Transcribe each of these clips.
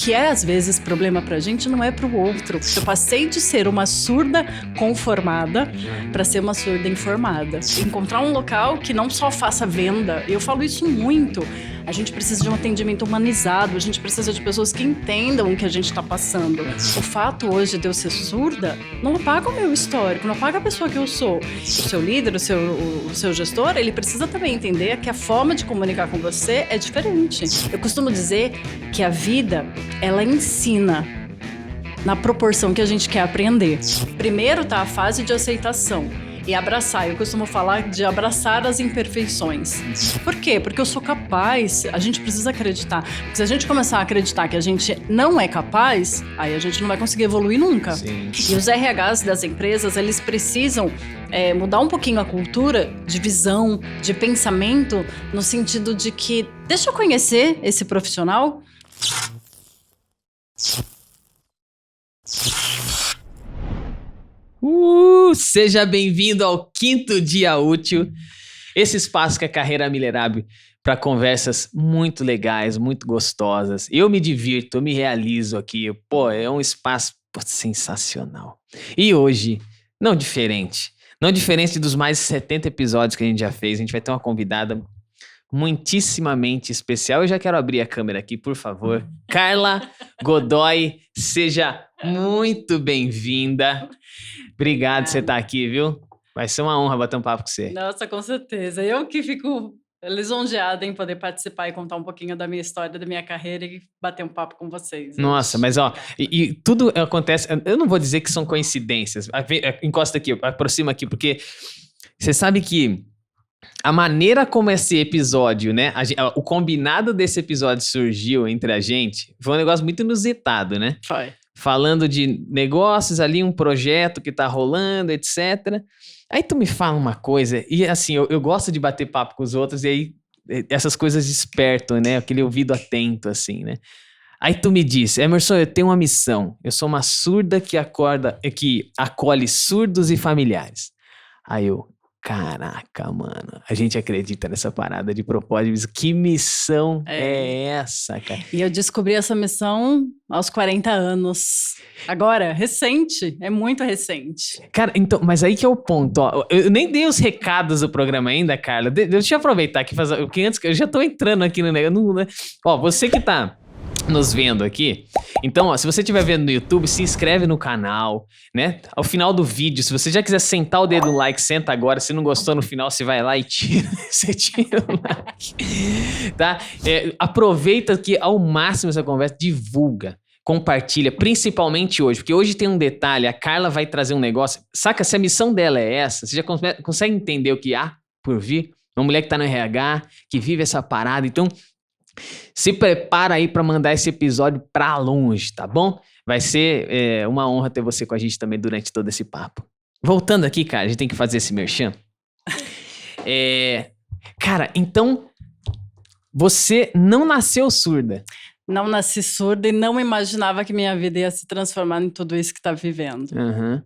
que é às vezes problema pra gente, não é pro outro. Eu passei de ser uma surda conformada pra ser uma surda informada. Encontrar um local que não só faça venda, eu falo isso muito. A gente precisa de um atendimento humanizado, a gente precisa de pessoas que entendam o que a gente está passando. O fato hoje de eu ser surda não apaga o meu histórico, não apaga a pessoa que eu sou. O seu líder, o seu gestor, ele precisa também entender que a forma de comunicar com você é diferente. Eu costumo dizer que a vida, ela ensina na proporção que a gente quer aprender. Primeiro tá a fase de aceitação. E abraçar, eu costumo falar de abraçar as imperfeições. Por quê? Porque eu sou capaz, a gente precisa acreditar. Porque se a gente começar a acreditar que a gente não é capaz, aí a gente não vai conseguir evoluir nunca. Sim. E os RHs das empresas, eles precisam mudar um pouquinho a cultura de visão, de pensamento, no sentido de que, deixa eu conhecer esse profissional. Seja bem-vindo ao 5º Dia Útil, esse espaço que a Carreira Miller abre para conversas muito legais, muito gostosas. Eu me divirto, eu me realizo aqui. É um espaço sensacional. E hoje, não diferente dos mais de 70 episódios que a gente já fez, a gente vai ter uma convidada muitíssimamente especial. Eu já quero abrir a câmera aqui, por favor. Carla Godoy, seja muito bem-vinda. Obrigado por você estar aqui, viu? Vai ser uma honra bater um papo com você. Nossa, com certeza. Eu que fico lisonjeada em poder participar e contar um pouquinho da minha história, da minha carreira e bater um papo com vocês. Nossa, mas e tudo acontece... Eu não vou dizer que são coincidências. Encosta aqui, aproxima aqui, porque você sabe que a maneira como esse episódio, né? O combinado desse episódio surgiu entre a gente foi um negócio muito inusitado, né? Foi. Falando de negócios ali, um projeto que tá rolando, etc. Aí tu me fala uma coisa, e assim, eu gosto de bater papo com os outros, e aí essas coisas despertam, né? Aquele ouvido atento, assim, né? Aí tu me disse, Emerson, eu tenho uma missão. Eu sou uma surda que acolhe surdos e familiares. Aí eu, caraca, mano, a gente acredita nessa parada de propósito. Que missão é essa, cara? E eu descobri essa missão aos 40 anos. Agora, recente, é muito recente. Cara, então, mas aí que é o ponto, ó. Eu nem dei os recados do programa ainda, Carla. Deixa eu aproveitar aqui, porque antes eu já tô entrando aqui no negócio. Né? Ó, você que tá nos vendo aqui, então, ó, se você estiver vendo no YouTube, se inscreve no canal, né? Ao final do vídeo, se você já quiser sentar o dedo no like, senta agora. Se não gostou no final, você vai lá e você tira o like, tá? Aproveita que ao máximo essa conversa, divulga, compartilha, principalmente hoje, porque hoje tem um detalhe, a Carla vai trazer um negócio, saca? Se a missão dela é essa, você já consegue entender o que há por vir? Uma mulher que tá no RH, que vive essa parada, então... Se prepara aí pra mandar esse episódio pra longe, tá bom? Vai ser uma honra ter você com a gente também durante todo esse papo. Voltando aqui, cara, a gente tem que fazer esse merchan. Cara, então, você não nasceu surda. Não nasci surda e não imaginava que minha vida ia se transformar em tudo isso que tá vivendo. Uhum.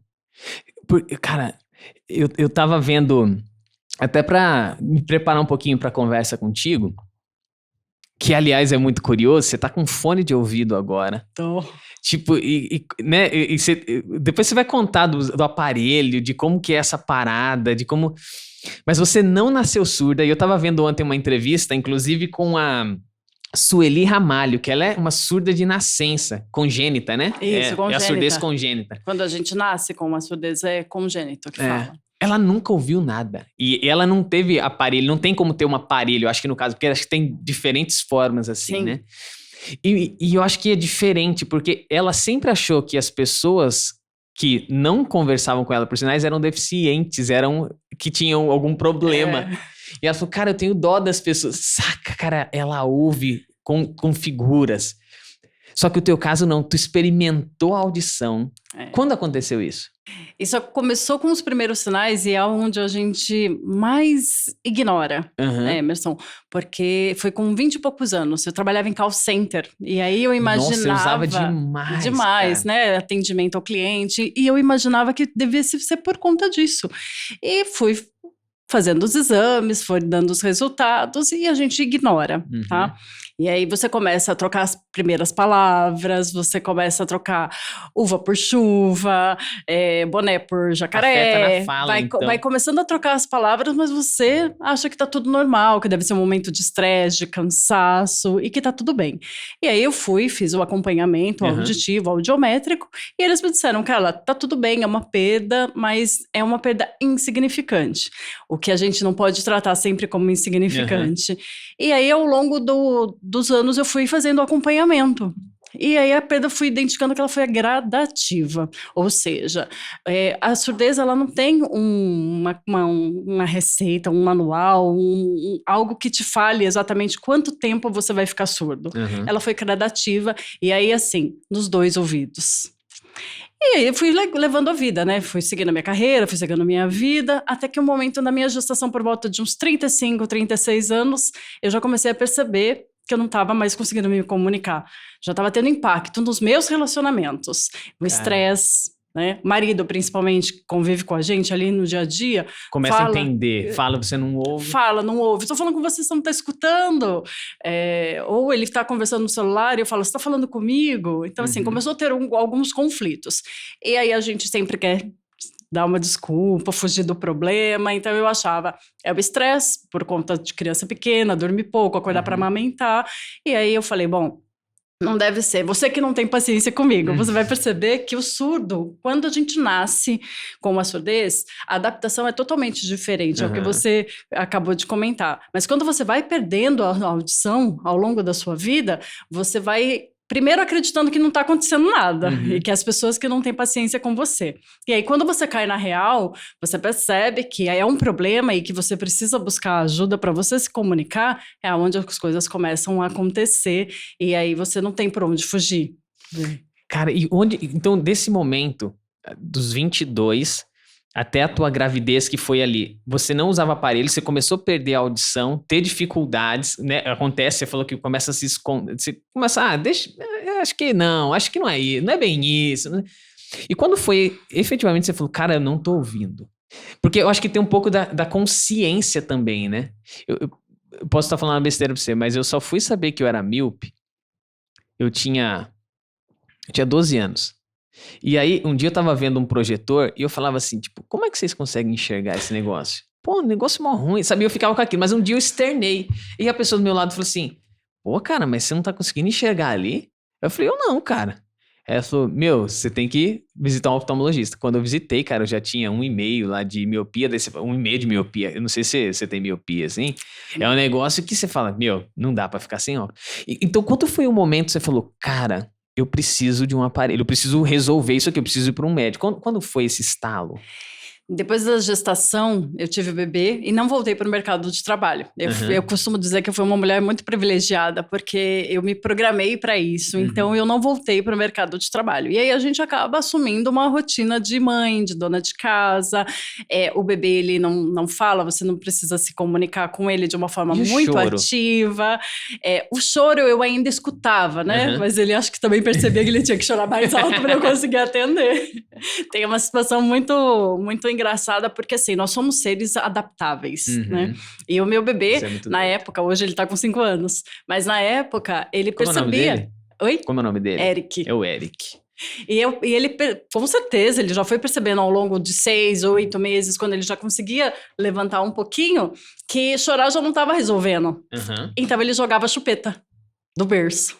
Cara, eu tava vendo, até pra me preparar um pouquinho pra conversa contigo, que, aliás, é muito curioso, você tá com fone de ouvido agora. Tô. Tipo, né, depois você vai contar do aparelho, de como que é essa parada, de como... Mas você não nasceu surda, e eu tava vendo ontem uma entrevista, inclusive com a Sueli Ramalho, que ela é uma surda de nascença, congênita, né? Isso, congênita. É a surdez congênita. Quando a gente nasce com uma surdez, é congênito que fala. Ela nunca ouviu nada. E ela não teve aparelho, não tem como ter um aparelho, eu acho que no caso, porque acho que tem diferentes formas, assim, Sim. né? E eu acho que é diferente, porque ela sempre achou que as pessoas que não conversavam com ela por sinais eram deficientes, que tinham algum problema. E ela falou, cara, eu tenho dó das pessoas. Saca, cara, ela ouve com figuras. Só que o teu caso não, tu experimentou a audição. Quando aconteceu isso? Isso começou com os primeiros sinais e é onde a gente mais ignora, Emerson, porque foi com 20 e poucos anos, eu trabalhava em call center, e aí eu imaginava... Nossa, eu usava demais, demais, cara. né, atendimento ao cliente, e eu imaginava que devia ser por conta disso. E fui fazendo os exames, foi dando os resultados e a gente ignora, tá? E aí você começa a trocar as primeiras palavras, você começa a trocar uva por chuva, boné por jacaré. Afeta na fala, então. Vai começando a trocar as palavras, mas você acha que tá tudo normal, que deve ser um momento de estresse, de cansaço e que tá tudo bem. E aí eu fiz o acompanhamento auditivo, audiométrico, e eles me disseram, cara, tá tudo bem, é uma perda, mas é uma perda insignificante. O que a gente não pode tratar sempre como insignificante. E aí, ao longo dos anos, eu fui fazendo o acompanhamento. E aí a perda, fui identificando que ela foi gradativa, ou seja, a surdez ela não tem uma receita, um manual, algo que te fale exatamente quanto tempo você vai ficar surdo. Ela foi gradativa, e aí assim, nos 2 ouvidos. E aí eu fui levando a vida, né? Fui seguindo a minha carreira, fui seguindo a minha vida, até que um momento na minha gestação, por volta de uns 35, 36 anos, eu já comecei a perceber que eu não estava mais conseguindo me comunicar. Já estava tendo impacto nos meus relacionamentos. O estresse, né? Marido, principalmente, que convive com a gente ali no dia a dia. Começa a entender. Fala, você não ouve. Fala, não ouve. Estou falando com você, você não está escutando. Ou ele está conversando no celular e eu falo, você está falando comigo? Então, assim, começou a ter alguns conflitos. E aí a gente sempre quer dar uma desculpa, fugir do problema. Então eu achava, é o estresse por conta de criança pequena, dormir pouco, acordar para amamentar. E aí eu falei, bom, não deve ser. Você que não tem paciência comigo, você vai perceber que o surdo, quando a gente nasce com a surdez, a adaptação é totalmente diferente, é o que você acabou de comentar. Mas quando você vai perdendo a audição ao longo da sua vida, você vai primeiro acreditando que não está acontecendo nada e que as pessoas que não têm paciência com você. E aí, quando você cai na real, você percebe que é um problema e que você precisa buscar ajuda para você se comunicar, é onde as coisas começam a acontecer e aí você não tem por onde fugir. Cara, então, desse momento, dos 22 até a tua gravidez que foi ali, você não usava aparelho, você começou a perder a audição, ter dificuldades, né? Acontece, você falou que começa a se esconder, você começa, acho que não é isso, não é bem isso. E quando foi, efetivamente, você falou, cara, eu não tô ouvindo. Porque eu acho que tem um pouco da consciência também, né? Eu posso estar falando uma besteira pra você, mas eu só fui saber que eu era míope, eu tinha 12 anos. E aí, um dia eu tava vendo um projetor e eu falava assim, tipo, como é que vocês conseguem enxergar esse negócio? Pô, negócio mó ruim, sabe? Eu ficava com aquilo, mas um dia eu externei. E a pessoa do meu lado falou assim, pô, cara, mas você não tá conseguindo enxergar ali? Eu falei, eu não, cara. Ela falou, você tem que visitar um oftalmologista. Quando eu visitei, cara, eu já tinha 1,5 lá de miopia, 1,5 de miopia. Eu não sei se você tem miopia, assim. É um negócio que você fala, não dá pra ficar sem óculos. Então, quando foi o momento que você falou, cara, eu preciso de um aparelho, eu preciso resolver isso aqui, eu preciso ir para um médico. Quando foi esse estalo? Depois da gestação, eu tive bebê e não voltei para o mercado de trabalho. Eu costumo dizer que eu fui uma mulher muito privilegiada, porque eu me programei para isso, então eu não voltei para o mercado de trabalho. E aí a gente acaba assumindo uma rotina de mãe, de dona de casa. O bebê, ele não fala, você não precisa se comunicar com ele de uma forma muito ativa. O choro eu ainda escutava, né? Mas ele acho que também percebia que ele tinha que chorar mais alto para eu conseguir atender. Tem uma situação muito, muito engraçada, porque assim, nós somos seres adaptáveis, né? E o meu bebê, na época, hoje ele tá com 5 anos, mas na época ele percebia... Como é o nome dele? Oi? Como é o nome dele? Eric. É o Eric. E ele, com certeza, ele já foi percebendo ao longo de 6, 8 meses, quando ele já conseguia levantar um pouquinho, que chorar já não tava resolvendo. Então ele jogava chupeta do berço.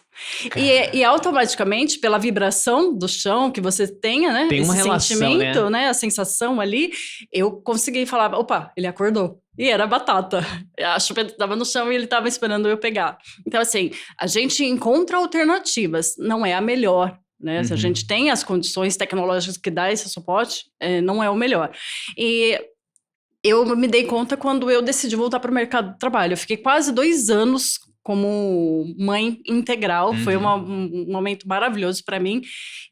E automaticamente, pela vibração do chão que você tenha, né? Tem uma esse relação, sentimento, né? A sensação ali, eu consegui falar, opa, ele acordou. E era batata. A chupeta estava no chão e ele estava esperando eu pegar. Então, assim, a gente encontra alternativas. Não é a melhor, né? Se a gente tem as condições tecnológicas que dá esse suporte, não é o melhor. E eu me dei conta quando eu decidi voltar para o mercado de trabalho. Eu fiquei quase 2 anos como mãe integral, foi um momento maravilhoso para mim,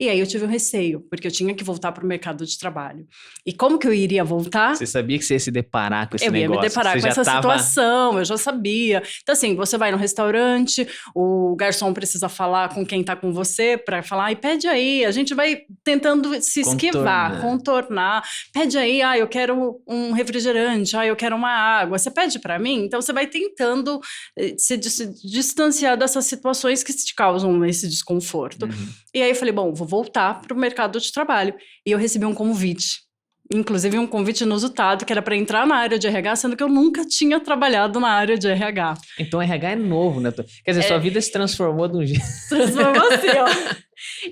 e aí eu tive um receio, porque eu tinha que voltar para o mercado de trabalho. E como que eu iria voltar? Você sabia que você ia se deparar com esse negócio? Eu ia me deparar com essa situação, eu já sabia. Então assim, você vai no restaurante, o garçom precisa falar com quem tá com você, para falar, e pede aí, a gente vai tentando se esquivar, contornar, pede aí, eu quero um refrigerante, eu quero uma água, você pede para mim? Então você vai tentando se se distanciar dessas situações que te causam esse desconforto. E aí eu falei, bom, vou voltar para o mercado de trabalho. E eu recebi um convite. Inclusive um convite inusitado, que era para entrar na área de RH, sendo que eu nunca tinha trabalhado na área de RH. Então RH é novo, né? Quer dizer, sua vida se transformou de um jeito... Transformou assim, ó.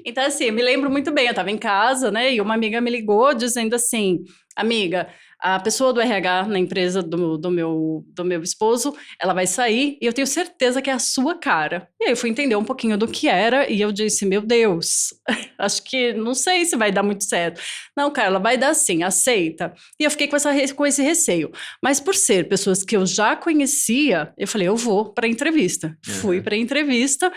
Então, assim, eu me lembro muito bem, eu estava em casa, né, e uma amiga me ligou dizendo assim, amiga, a pessoa do RH na empresa do meu esposo, ela vai sair e eu tenho certeza que é a sua cara. E aí eu fui entender um pouquinho do que era e eu disse, meu Deus, acho que não sei se vai dar muito certo. Não, Carla, vai dar sim, aceita. E eu fiquei com esse receio. Mas por ser pessoas que eu já conhecia, eu falei, eu vou para a entrevista. Fui para a entrevista.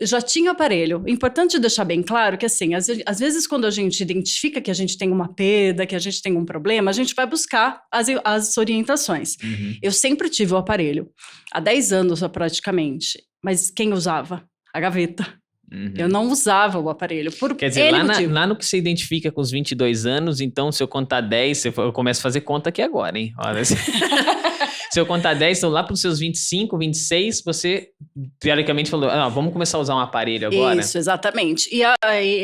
Já tinha aparelho. Importante deixar bem claro que, assim, às vezes quando a gente identifica que a gente tem uma perda, que a gente tem um problema, a gente vai buscar as orientações. Eu sempre tive o aparelho, há 10 anos praticamente, mas quem usava? A gaveta. Eu não usava o aparelho, por Quer dizer, lá no que você identifica com os 22 anos, então se eu contar 10, eu começo a fazer conta aqui agora, hein? Olha, se eu contar 10, então lá para os seus 25, 26, você teoricamente falou, vamos começar a usar um aparelho agora? Isso, exatamente. E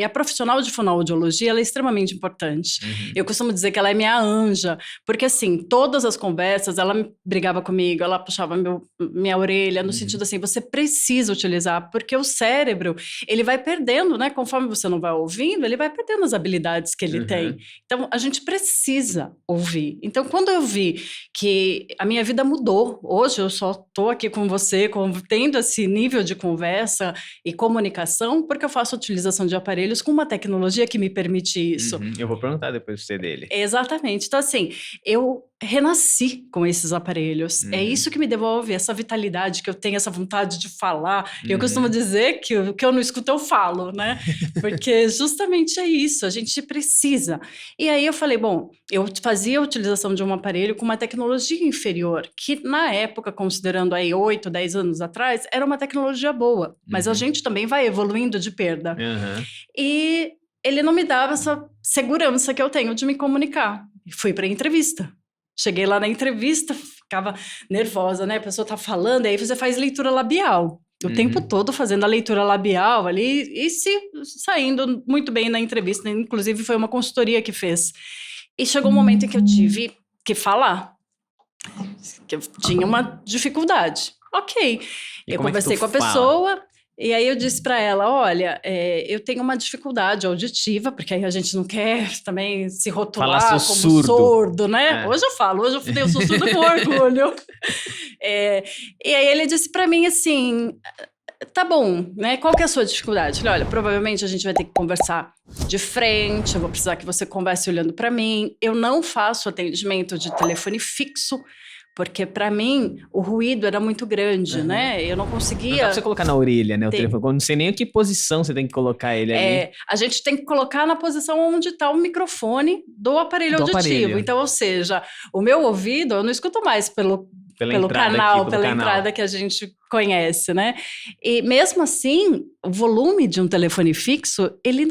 a profissional de fonoaudiologia, ela é extremamente importante. Eu costumo dizer que ela é minha anja, porque assim, todas as conversas, ela brigava comigo, ela puxava minha orelha, no sentido assim, você precisa utilizar, porque o cérebro, ele vai perdendo, né? Conforme você não vai ouvindo, ele vai perdendo as habilidades que ele tem. Então, a gente precisa ouvir. Então, quando eu vi que a minha vida mudou, hoje eu só estou aqui com você, tendo esse nível de conversa e comunicação, porque eu faço utilização de aparelhos com uma tecnologia que me permite isso. Eu vou perguntar depois pra você dele. Exatamente. Então, assim, eu renasci com esses aparelhos. É isso que me devolve, essa vitalidade que eu tenho, essa vontade de falar. Eu costumo dizer que o que eu não escuto, eu falo, né? Porque justamente é isso, a gente precisa. E aí eu falei, bom, eu fazia a utilização de um aparelho com uma tecnologia inferior, que na época, considerando aí 8, 10 anos atrás, era uma tecnologia boa. Mas a gente também vai evoluindo de perda. E ele não me dava essa segurança que eu tenho de me comunicar. Fui para a entrevista. Cheguei lá na entrevista, ficava nervosa, né? A pessoa tá falando, e aí você faz leitura labial. O tempo todo fazendo a leitura labial ali e saindo muito bem na entrevista. Inclusive, foi uma consultoria que fez. E chegou um momento em que eu tive que falar. Que eu tinha uma dificuldade. Ok. Eu conversei com a pessoa... E aí eu disse para ela, olha, eu tenho uma dificuldade auditiva, porque aí a gente não quer também se rotular como surdo, né? Hoje eu sou surdo com orgulho. E aí ele disse para mim assim, tá bom, né? Qual que é a sua dificuldade? Eu falei, olha, provavelmente a gente vai ter que conversar de frente, eu vou precisar que você converse olhando para mim. Eu não faço atendimento de telefone fixo, porque, para mim, o ruído era muito grande, né? Eu não conseguia... Não dá pra você colocar na orelha, né? O telefone. Eu não sei nem em que posição você tem que colocar ele ali. A gente tem que colocar na posição onde está o microfone do aparelho auditivo. Então, ou seja, o meu ouvido, eu não escuto mais pelo entrada que a gente conhece, né? E mesmo assim, o volume de um telefone fixo, ele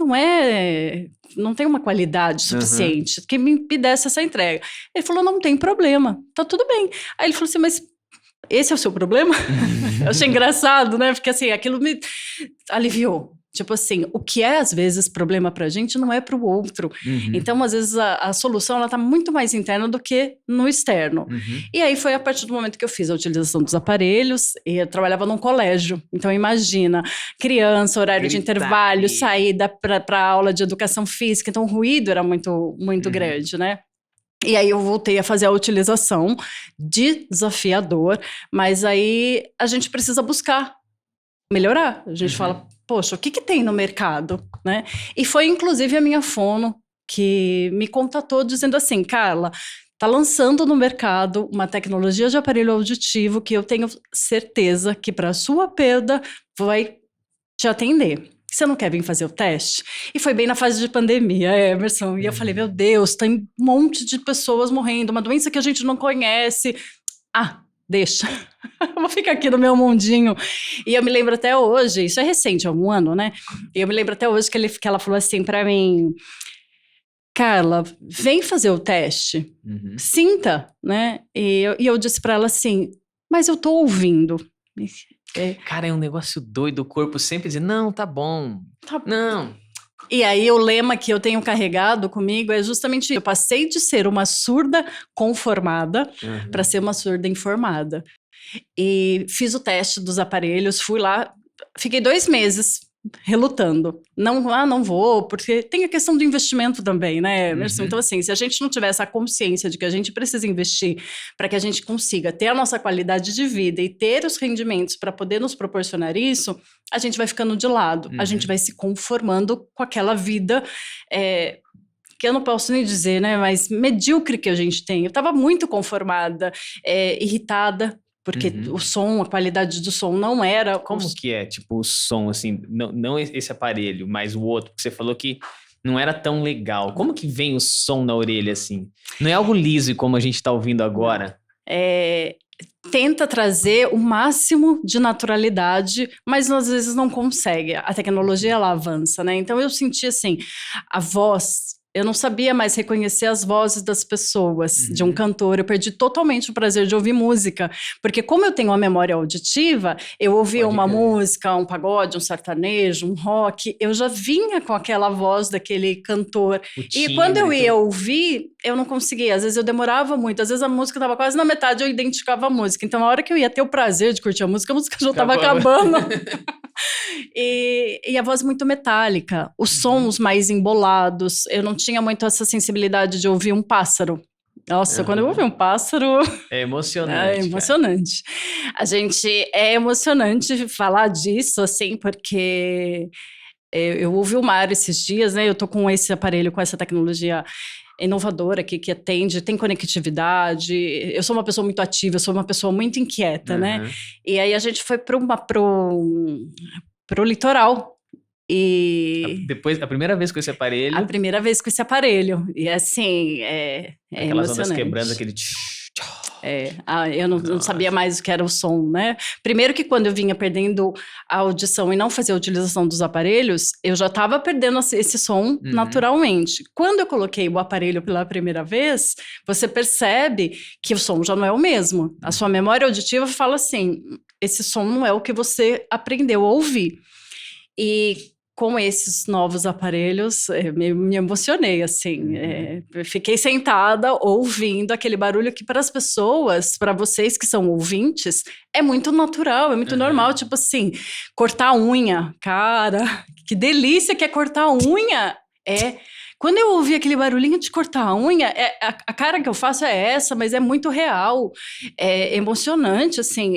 não tem uma qualidade suficiente que me impedesse essa entrega. Ele falou, não tem problema, tá tudo bem. Aí ele falou assim, mas esse é o seu problema? Eu achei engraçado, né? Porque assim, aquilo me aliviou. Tipo assim, o que é às vezes problema pra gente não é pro outro. Então, às vezes, a solução ela tá muito mais interna do que no externo. E aí foi a partir do momento que eu fiz a utilização dos aparelhos, e eu trabalhava num colégio. Então, imagina, criança, horário de intervalo, saída pra aula de educação física. Então, o ruído era muito, muito grande, né? E aí eu voltei a fazer a utilização, desafiador, mas aí a gente precisa buscar melhorar. A gente fala, poxa, o que tem no mercado, né? E foi, inclusive, a minha fono que me contatou dizendo assim, Carla, tá lançando no mercado uma tecnologia de aparelho auditivo que eu tenho certeza que para sua perda vai te atender. Você não quer vir fazer o teste? E foi bem na fase de pandemia, Emerson. E eu falei, meu Deus, tem um monte de pessoas morrendo, uma doença que a gente não conhece. Deixa, eu vou ficar aqui no meu mundinho. E eu me lembro até hoje, isso é recente, há um ano, né? E eu me lembro até hoje que ela falou assim pra mim, Carla, vem fazer o teste, sinta, né? E eu disse pra ela assim, mas eu tô ouvindo. Cara, é um negócio doido, o corpo sempre diz, não, tá bom, não. E aí o lema que eu tenho carregado comigo é justamente isso. Eu passei de ser uma surda conformada para ser uma surda informada. E fiz o teste dos aparelhos, fui lá, fiquei 2 meses relutando. Não vou, porque tem a questão do investimento também, né, Emerson? Então, assim, se a gente não tiver essa consciência de que a gente precisa investir para que a gente consiga ter a nossa qualidade de vida e ter os rendimentos para poder nos proporcionar isso, a gente vai ficando de lado, a gente vai se conformando com aquela vida que eu não posso nem dizer, né, mas medíocre que a gente tem. Eu estava muito conformada, irritada, porque o som, a qualidade do som não era... Como que é, tipo, o som, assim, não esse aparelho, mas o outro, porque você falou que não era tão legal. Como que vem o som na orelha, assim? Não é algo liso como a gente tá ouvindo agora? Tenta trazer o máximo de naturalidade, mas às vezes não consegue. A tecnologia, ela avança, né? Então eu senti, assim, a voz... Eu não sabia mais reconhecer as vozes das pessoas, de um cantor. Eu perdi totalmente o prazer de ouvir música. Porque como eu tenho uma memória auditiva, eu ouvia uma música, um pagode, um sertanejo, um rock, eu já vinha com aquela voz daquele cantor. E quando eu ia ouvir, eu não conseguia. Às vezes eu demorava muito. Às vezes a música estava quase na metade, eu identificava a música. Então, a hora que eu ia ter o prazer de curtir a música já estava acabando. E a voz muito metálica, os sons mais embolados. Eu não tinha muito essa sensibilidade de ouvir um pássaro. Nossa, quando eu ouvi um pássaro... É emocionante. É emocionante. É emocionante falar disso, assim, porque eu ouvi o mar esses dias, né? Eu tô com esse aparelho, com essa tecnologia inovadora aqui, que atende, tem conectividade. Eu sou uma pessoa muito ativa, eu sou uma pessoa muito inquieta, né? E aí a gente foi pro litoral. E... Depois, a primeira vez com esse aparelho... A primeira vez com esse aparelho. E assim, aquelas emocionante. ondas quebrando, aquele... eu não sabia mais o que era o som, né? Primeiro que quando eu vinha perdendo a audição e não fazia a utilização dos aparelhos, eu já estava perdendo esse som naturalmente. Quando eu coloquei o aparelho pela primeira vez, você percebe que o som já não é o mesmo. A sua memória auditiva fala assim, esse som não é o que você aprendeu a ouvir. E com esses novos aparelhos, me emocionei, assim. Fiquei sentada ouvindo aquele barulho que para as pessoas, para vocês que são ouvintes, é muito natural, é muito normal. Tipo assim, cortar a unha. Cara, que delícia que é cortar a unha! Quando eu ouvi aquele barulhinho de cortar a unha, a cara que eu faço é essa, mas é muito real. É emocionante, assim.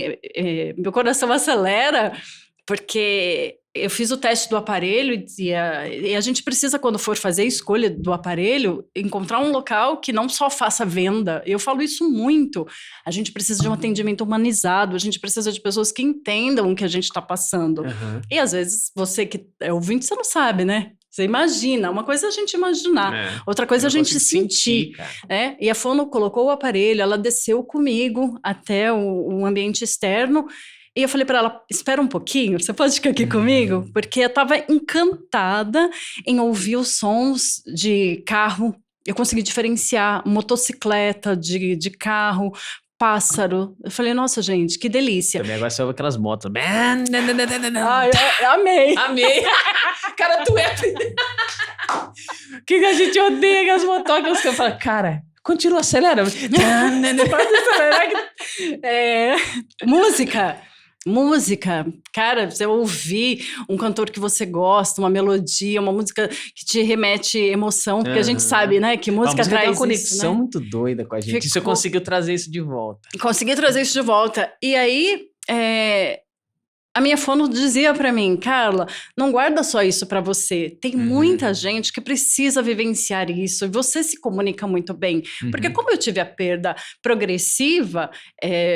Meu coração acelera, porque... Eu fiz o teste do aparelho e a gente precisa, quando for fazer a escolha do aparelho, encontrar um local que não só faça venda. Eu falo isso muito. A gente precisa de um atendimento humanizado, a gente precisa de pessoas que entendam o que a gente está passando. E às vezes, você que é ouvinte, você não sabe, né? Você imagina. Uma coisa é a gente imaginar, outra coisa é a gente sentir. E a Fono colocou o aparelho, ela desceu comigo até o ambiente externo. E eu falei para ela, espera um pouquinho, você pode ficar aqui comigo? Porque eu estava encantada em ouvir os sons de carro. Eu consegui diferenciar motocicleta de carro, pássaro. Eu falei, nossa, gente, que delícia. Também agora você ouve aquelas motos. Ai, amei. Amei. Cara, tu é... que a gente odeia aquelas motocas que eu falo, cara... Continua, acelera. Pode acelerar. Música, cara, você ouvir um cantor que você gosta, uma melodia, uma música que te remete emoção, porque a gente sabe, né, que música traz tem uma conexão isso, né? muito doida com a gente. Você conseguiu trazer isso de volta. Consegui trazer isso de volta. E aí, a minha fono dizia pra mim, Carla, não guarda só isso pra você. Tem muita gente que precisa vivenciar isso. E você se comunica muito bem. Porque como eu tive a perda progressiva,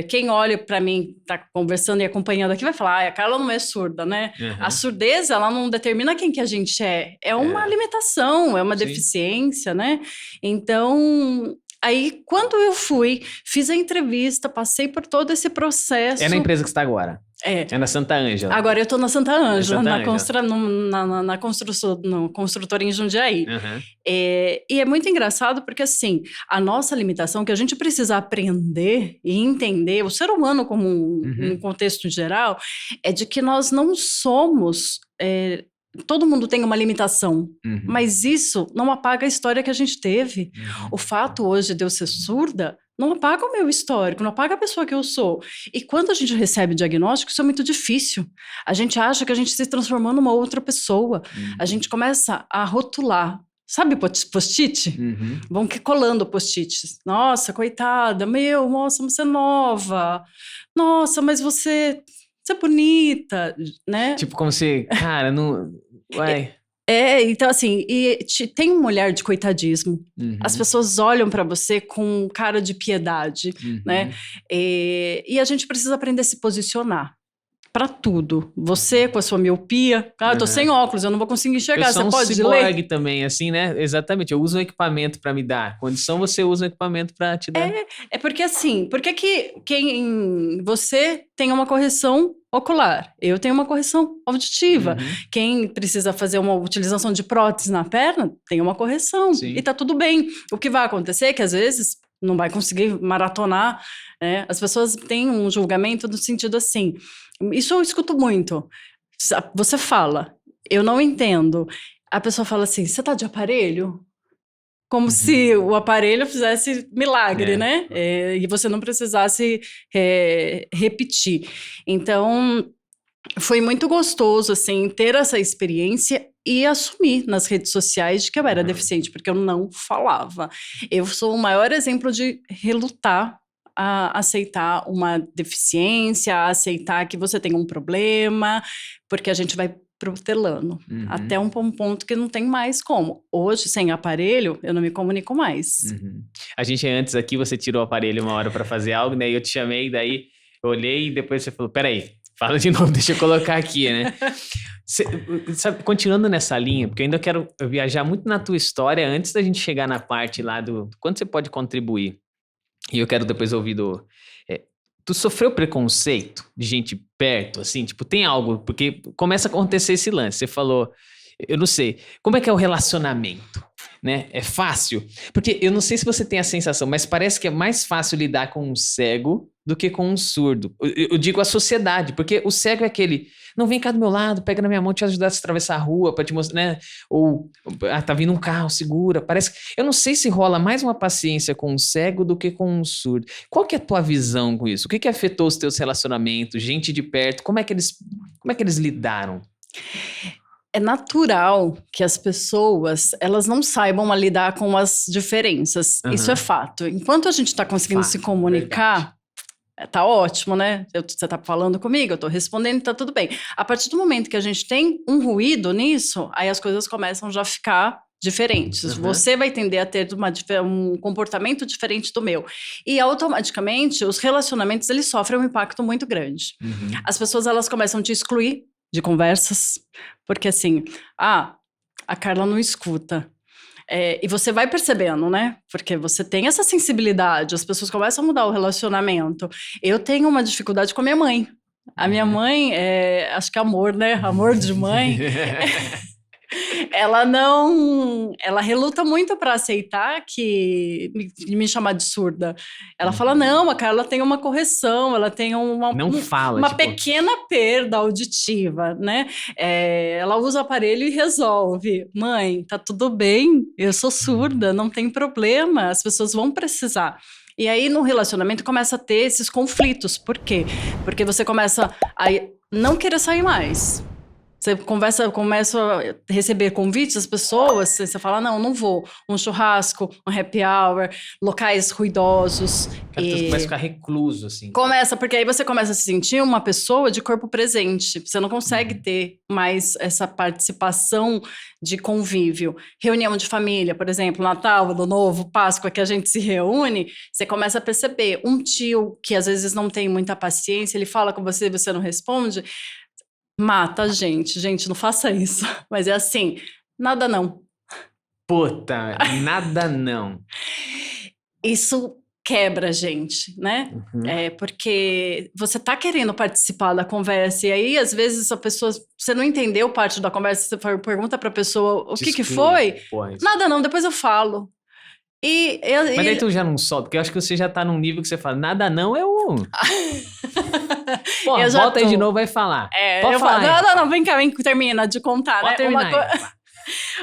quem olha pra mim, tá conversando e acompanhando aqui, vai falar, a Carla não é surda, né? A surdez, ela não determina quem que a gente é. É uma limitação, é uma deficiência, né? Então... Aí, quando eu fiz a entrevista, passei por todo esse processo... É na empresa que você está agora? É na Santa Ângela. Agora eu tô na Santa Ângela, Santa na, Ângela. na construção, no construtora em Jundiaí. Uhum. E é muito engraçado porque, assim, a nossa limitação, que a gente precisa aprender e entender, o ser humano como um contexto geral, é de que nós não somos... todo mundo tem uma limitação, mas isso não apaga a história que a gente teve. O fato hoje de eu ser surda não apaga o meu histórico, não apaga a pessoa que eu sou. E quando a gente recebe diagnóstico, isso é muito difícil. A gente acha que a gente se transformou numa outra pessoa. A gente começa a rotular. Sabe post-it? Vão colando post-its. Nossa, coitada, nossa, você é nova. Nossa, mas você é bonita, né? Tipo, como se, cara, não... Uai... Então assim, tem um olhar de coitadismo. As pessoas olham para você com cara de piedade, né? E a gente precisa aprender a se posicionar para tudo. Você com a sua miopia, eu tô sem óculos, eu não vou conseguir enxergar, você pode ler? Eu sou um ciborgue também, assim, né? Exatamente, eu uso um equipamento para me dar. Condição, você usa um equipamento para te dar. Porque assim, por que você tem uma correção ocular? Eu tenho uma correção auditiva. Quem precisa fazer uma utilização de prótese na perna, tem uma correção. Sim. E tá tudo bem. O que vai acontecer é que às vezes não vai conseguir maratonar, né? As pessoas têm um julgamento no sentido assim, isso eu escuto muito. Você fala, eu não entendo. A pessoa fala assim, você tá de aparelho? Como se o aparelho fizesse milagre, né? E você não precisasse repetir. Então, foi muito gostoso, assim, ter essa experiência e assumir nas redes sociais de que eu era deficiente, porque eu não falava. Eu sou o maior exemplo de relutar a aceitar uma deficiência, a aceitar que você tem um problema, porque a gente vai protelando, até um ponto que não tem mais como. Hoje, sem aparelho, eu não me comunico mais. A gente antes aqui, você tirou o aparelho uma hora para fazer algo, né? E eu te chamei, daí eu olhei e depois você falou, peraí, fala de novo, deixa eu colocar aqui, né? Sabe, continuando nessa linha, porque eu ainda quero viajar muito na tua história antes da gente chegar na parte lá do quanto você pode contribuir. E eu quero depois ouvir tu sofreu preconceito de gente perto, assim? Tipo, tem algo... Porque começa a acontecer esse lance. Você falou... Eu não sei. Como é que é o relacionamento? Né? É fácil? Porque eu não sei se você tem a sensação, mas parece que é mais fácil lidar com um cego do que com um surdo. Eu digo a sociedade, porque o cego é aquele... Não, vem cá do meu lado, pega na minha mão, te ajudar a atravessar a rua, pra te mostrar, né? Ou, tá vindo um carro, segura. Parece... Eu não sei se rola mais uma paciência com um cego do que com um surdo. Qual que é a tua visão com isso? O que afetou os teus relacionamentos? Gente de perto, como é que eles lidaram? É natural que as pessoas, elas não saibam lidar com as diferenças. Isso é fato. Enquanto a gente está conseguindo se comunicar, tá ótimo, né? Você tá falando comigo, eu tô respondendo, tá tudo bem. A partir do momento que a gente tem um ruído nisso, aí as coisas começam já a ficar diferentes. Você vai tender a ter um comportamento diferente do meu. E automaticamente, os relacionamentos, eles sofrem um impacto muito grande. As pessoas, elas começam a te excluir de conversas, porque assim, a Carla não escuta. E você vai percebendo, né? Porque você tem essa sensibilidade, as pessoas começam a mudar o relacionamento. Eu tenho uma dificuldade com a minha mãe. A minha mãe, acho que amor, né? Amor de mãe. Ela reluta muito para aceitar que me chamar de surda. Ela fala, não, a Carla tem uma correção, ela tem uma pequena perda auditiva, né? Ela usa o aparelho e resolve. Mãe, tá tudo bem, eu sou surda, não tem problema, as pessoas vão precisar. E aí, no relacionamento, começa a ter esses conflitos. Por quê? Porque você começa a não querer sair mais. Você começa a receber convites das pessoas, você fala, não vou. Um churrasco, um happy hour, locais ruidosos. Cara, você começa a ficar recluso, assim. Porque aí você começa a se sentir uma pessoa de corpo presente. Você não consegue ter mais essa participação de convívio. Reunião de família, por exemplo, Natal, Ano Novo, Páscoa, que a gente se reúne, você começa a perceber. Um tio que às vezes não tem muita paciência, ele fala com você e você não responde... Mata a gente. Gente, não faça isso. Mas é assim, nada não. Puta, nada não. Isso quebra a gente, né? Uhum. Porque você tá querendo participar da conversa, e aí, às vezes, a pessoa, você não entendeu parte da conversa, você pergunta pra pessoa o que foi. Porra, isso. Nada não, depois eu falo. Mas daí tu já não solta, porque eu acho que você já tá num nível que você fala, nada não é o... Pô, volta aí de novo, vai falar. Pode falar. Não, vem cá, termina de contar, Pode né? terminar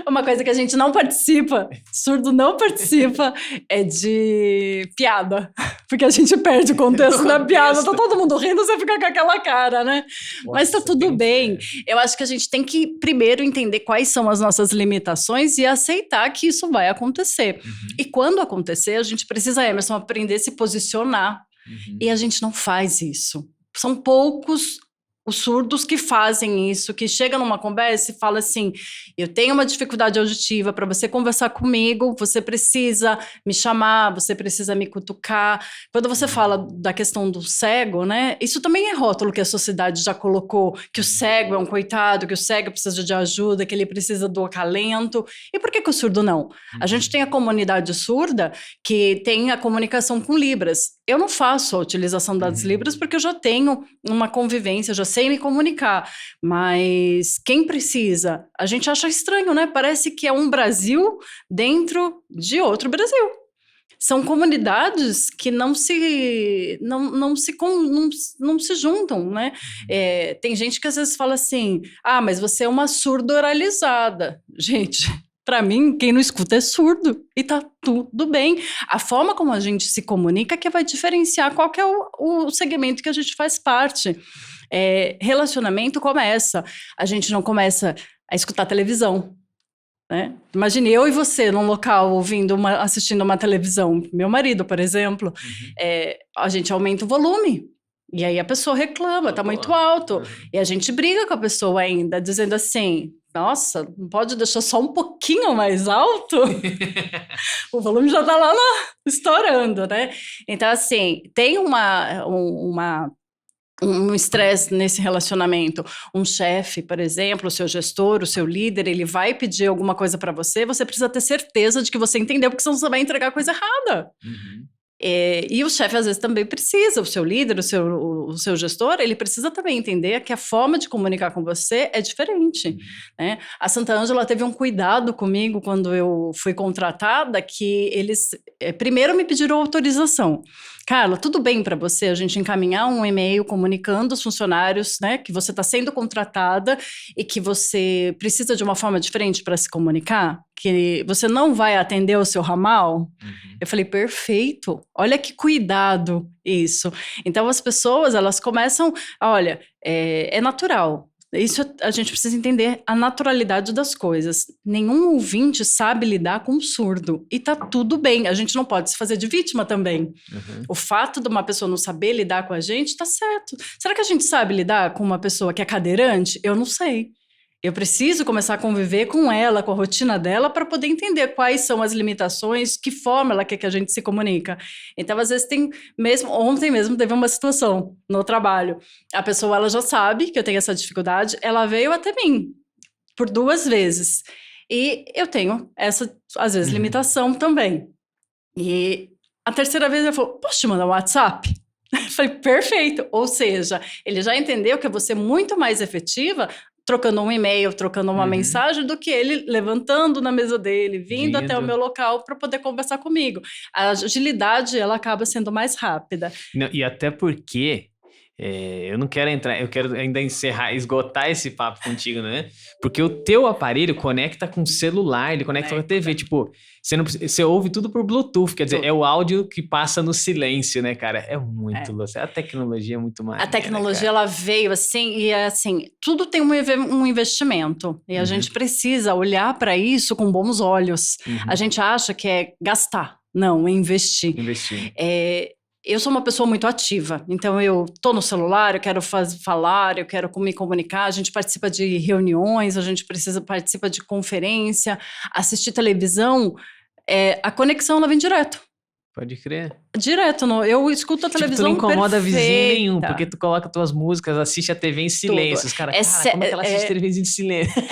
Uma coisa que a gente não participa, surdo não participa, é de piada. Porque a gente perde o contexto da piada. Tá todo mundo rindo, você fica com aquela cara, né? Nossa, mas tá tudo bem. Eu acho que a gente tem que primeiro entender quais são as nossas limitações e aceitar que isso vai acontecer. Uhum. E quando acontecer, a gente precisa, Emerson, aprender a se posicionar. Uhum. E a gente não faz isso. São poucos os surdos que fazem isso, que chegam numa conversa e falam assim, eu tenho uma dificuldade auditiva, para você conversar comigo, você precisa me chamar, você precisa me cutucar. Quando você fala da questão do cego, né, isso também é rótulo que a sociedade já colocou, que o cego é um coitado, que o cego precisa de ajuda, que ele precisa do acalento. E por que o surdo não? A gente tem a comunidade surda que tem a comunicação com Libras. Eu não faço a utilização das Libras porque eu já tenho uma convivência, já sei me comunicar, mas quem precisa? A gente acha estranho, né? Parece que é um Brasil dentro de outro Brasil. São comunidades que não se juntam, né? Tem gente que às vezes fala assim, mas você é uma surda oralizada. Gente... Para mim, quem não escuta é surdo e tá tudo bem. A forma como a gente se comunica que vai diferenciar qual que é o segmento que a gente faz parte. Relacionamento começa. A gente não começa a escutar televisão, né? Imagine eu e você num local assistindo uma televisão. Meu marido, por exemplo, a gente aumenta o volume. E aí a pessoa reclama, tá muito alto. E a gente briga com a pessoa ainda, dizendo assim... Nossa, não pode deixar só um pouquinho mais alto? O volume já tá lá estourando, né? Então, assim, tem um estresse nesse relacionamento. Um chefe, por exemplo, o seu gestor, o seu líder, ele vai pedir alguma coisa para você, você precisa ter certeza de que você entendeu, porque senão você vai entregar a coisa errada. Uhum. E o chefe às vezes também precisa, o seu líder, o seu gestor, ele precisa também entender que a forma de comunicar com você é diferente, né? A Santa Ângela teve um cuidado comigo quando eu fui contratada, que eles primeiro me pediram autorização. Carla, tudo bem para você a gente encaminhar um e-mail comunicando aos funcionários, né, que você está sendo contratada e que você precisa de uma forma diferente para se comunicar? Que você não vai atender o seu ramal? Eu falei, perfeito, olha que cuidado isso. Então as pessoas, elas começam, olha, é natural. Isso a gente precisa entender a naturalidade das coisas. Nenhum ouvinte sabe lidar com um surdo. E tá tudo bem, a gente não pode se fazer de vítima também. O fato de uma pessoa não saber lidar com a gente, tá certo. Será que a gente sabe lidar com uma pessoa que é cadeirante? Eu não sei. Eu preciso começar a conviver com ela, com a rotina dela, para poder entender quais são as limitações, que forma ela quer que a gente se comunica. Então, às vezes, ontem mesmo teve uma situação no trabalho. A pessoa, ela já sabe que eu tenho essa dificuldade, ela veio até mim por 2 vezes. E eu tenho essa, às vezes, limitação também. E a terceira vez ela falou, posso te mandar um WhatsApp? Eu falei, perfeito. Ou seja, ele já entendeu que eu vou ser muito mais efetiva trocando um e-mail, trocando uma mensagem, do que ele levantando na mesa dele, vindo até o meu local para poder conversar comigo. A agilidade, ela acaba sendo mais rápida. Não, e até porque... eu não quero entrar, eu quero ainda esgotar esse papo contigo, né? Porque o teu aparelho conecta com o celular, ele conecta com a TV, tipo, você ouve tudo por Bluetooth, quer dizer, é o áudio que passa no silêncio, né, cara? É muito louco, a tecnologia é muito mais. A tecnologia, ela veio assim, e assim, tudo tem um investimento, e a gente precisa olhar para isso com bons olhos. A gente acha que é gastar, não, é investir. Eu sou uma pessoa muito ativa, então eu tô no celular, eu quero falar, eu quero me comunicar, a gente participa de reuniões, a gente participa de conferência, assistir televisão, a conexão ela vem direto. Pode crer. Direto, eu escuto a televisão tu não incomoda perfeita. vizinho nenhum, porque tu coloca tuas músicas, assiste a TV em silêncio. Os caras, como é que ela assiste televisão em silêncio?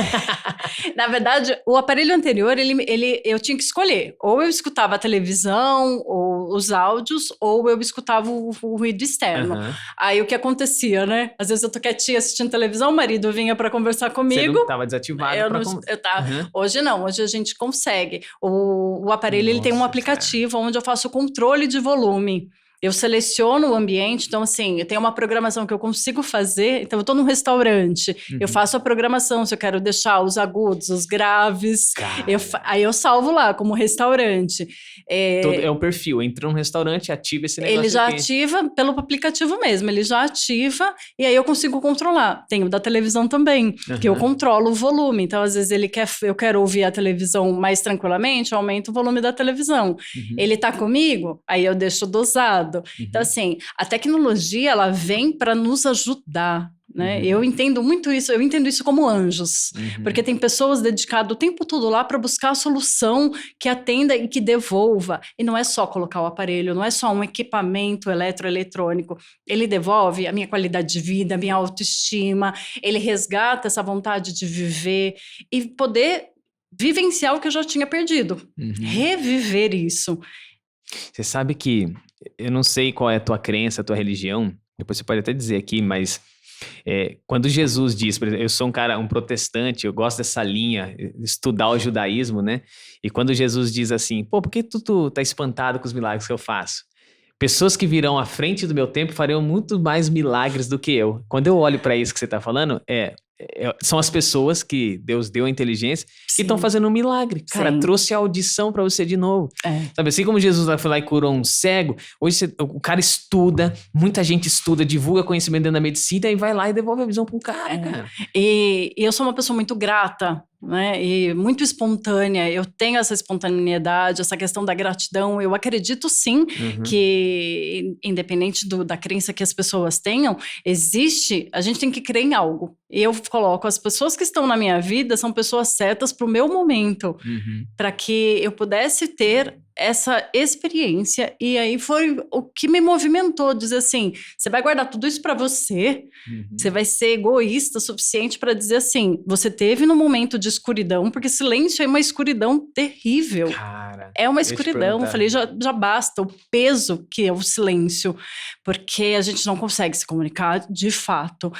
Na verdade, o aparelho anterior, eu tinha que escolher. Ou eu escutava a televisão, ou os áudios, ou eu escutava o ruído externo. Aí o que acontecia, né? Às vezes eu tô quietinha assistindo televisão, o marido vinha pra conversar comigo. Você não tava desativado. Hoje não, hoje a gente consegue. O aparelho, ele tem um aplicativo onde eu faço o controle de volume. Eu seleciono o ambiente, então assim, eu tenho uma programação que eu consigo fazer, então eu tô num restaurante, eu faço a programação, se eu quero deixar os agudos, os graves, aí eu salvo lá como restaurante. É um perfil, entra num restaurante, ativa esse negócio Ele já aqui. ativa pelo aplicativo mesmo, ele já ativa e aí eu consigo controlar. Tem o da televisão também, que eu controlo o volume, então às vezes eu quero ouvir a televisão mais tranquilamente, eu aumento o volume da televisão. Ele tá comigo, aí eu deixo dosado. Então, assim, a tecnologia, ela vem para nos ajudar, né? Eu entendo muito isso, eu entendo isso como anjos, porque tem pessoas dedicadas o tempo todo lá para buscar a solução que atenda e que devolva. E não é só colocar o aparelho, não é só um equipamento eletroeletrônico. Ele devolve a minha qualidade de vida, a minha autoestima, ele resgata essa vontade de viver e poder vivenciar o que eu já tinha perdido. Reviver isso. Você sabe que, eu não sei qual é a tua crença, a tua religião, depois você pode até dizer aqui, mas quando Jesus diz, por exemplo, eu sou um protestante, eu gosto dessa linha, estudar o judaísmo, né? E quando Jesus diz assim, por que tu tá espantado com os milagres que eu faço? Pessoas que virão à frente do meu tempo farão muito mais milagres do que eu. Quando eu olho para isso que você tá falando, são as pessoas que Deus deu a inteligência que estão fazendo um milagre. Cara, trouxe a audição pra você de novo. Sabe, assim como Jesus foi lá e curou um cego, hoje o cara estuda, muita gente estuda, divulga conhecimento dentro da medicina e vai lá e devolve a visão pro cara, cara. E eu sou uma pessoa muito grata, né? E muito espontânea. Eu tenho essa espontaneidade, essa questão da gratidão. Eu acredito sim que, independente da crença que as pessoas tenham, a gente tem que crer em algo. Eu coloco as pessoas que estão na minha vida são pessoas certas para o meu momento, para que eu pudesse ter essa experiência. E aí foi o que me movimentou, dizer assim, você vai guardar tudo isso para você, você vai ser egoísta o suficiente para dizer assim, você teve no momento de escuridão, porque silêncio é uma escuridão terrível. Cara, é uma escuridão. Eu falei, já basta o peso que é o silêncio, porque a gente não consegue se comunicar de fato.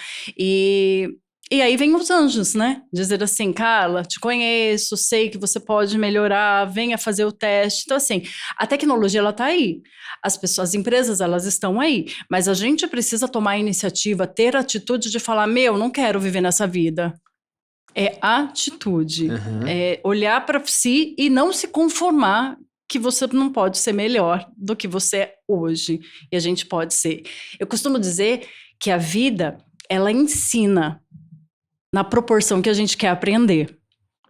E aí vem os anjos, né? Dizer assim, Carla, te conheço, sei que você pode melhorar, venha fazer o teste. Então, assim, a tecnologia, ela tá aí. As empresas, elas estão aí. Mas a gente precisa tomar a iniciativa, ter a atitude de falar, não quero viver nessa vida. É atitude. É olhar para si e não se conformar que você não pode ser melhor do que você é hoje. E a gente pode ser. Eu costumo dizer que a vida, ela ensina na proporção que a gente quer aprender.